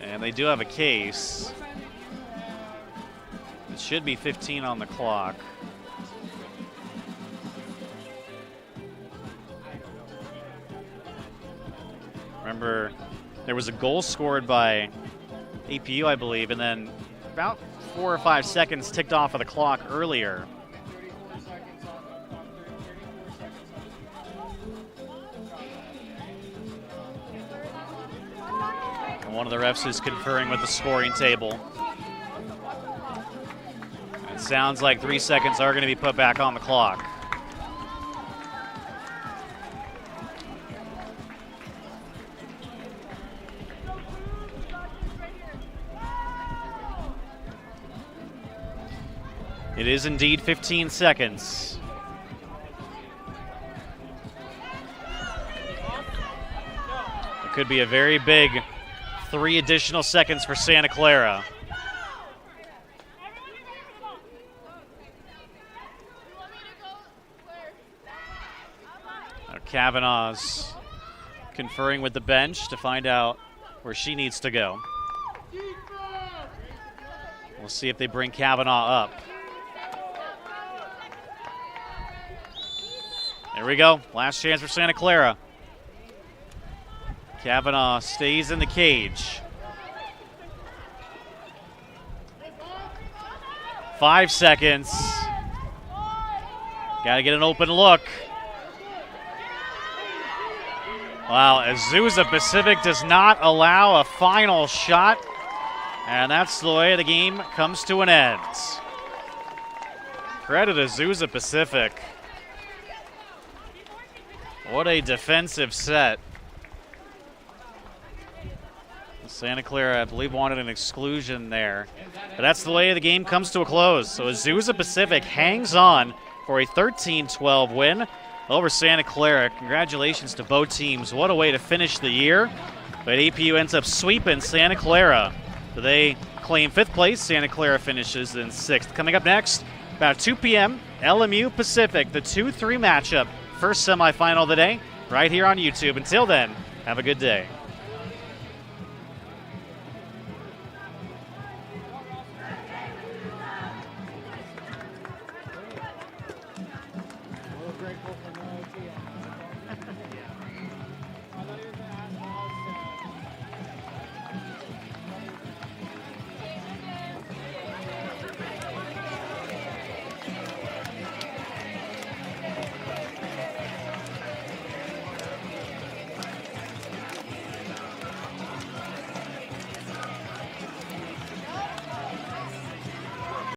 [SPEAKER 2] And they do have a case. It should be 15 on the clock. Remember, there was a goal scored by APU, I believe, and then about 4 or 5 seconds ticked off of the clock earlier. One of the refs is conferring with the scoring table. It sounds like 3 seconds are going to be put back on the clock. It is indeed 15 seconds. It could be a very big 3 additional seconds for Santa Clara. Now Kavanaugh's conferring with the bench to find out where she needs to go. We'll see if they bring Kavanaugh up. There we go. Last chance for Santa Clara. Kavanaugh stays in the cage. 5 seconds. Got to get an open look. Wow, Azusa Pacific does not allow a final shot. And that's the way the game comes to an end. Credit Azusa Pacific. What a defensive set. Santa Clara, I believe, wanted an exclusion there. But that's the way the game comes to a close. So Azusa Pacific hangs on for a 13-12 win over Santa Clara. Congratulations to both teams. What a way to finish the year. But APU ends up sweeping Santa Clara. So they claim 5th place. Santa Clara finishes in 6th. Coming up next, about 2 p.m., LMU Pacific, the 2-3 matchup. First semifinal of the day, right here on YouTube. Until then, have a good day.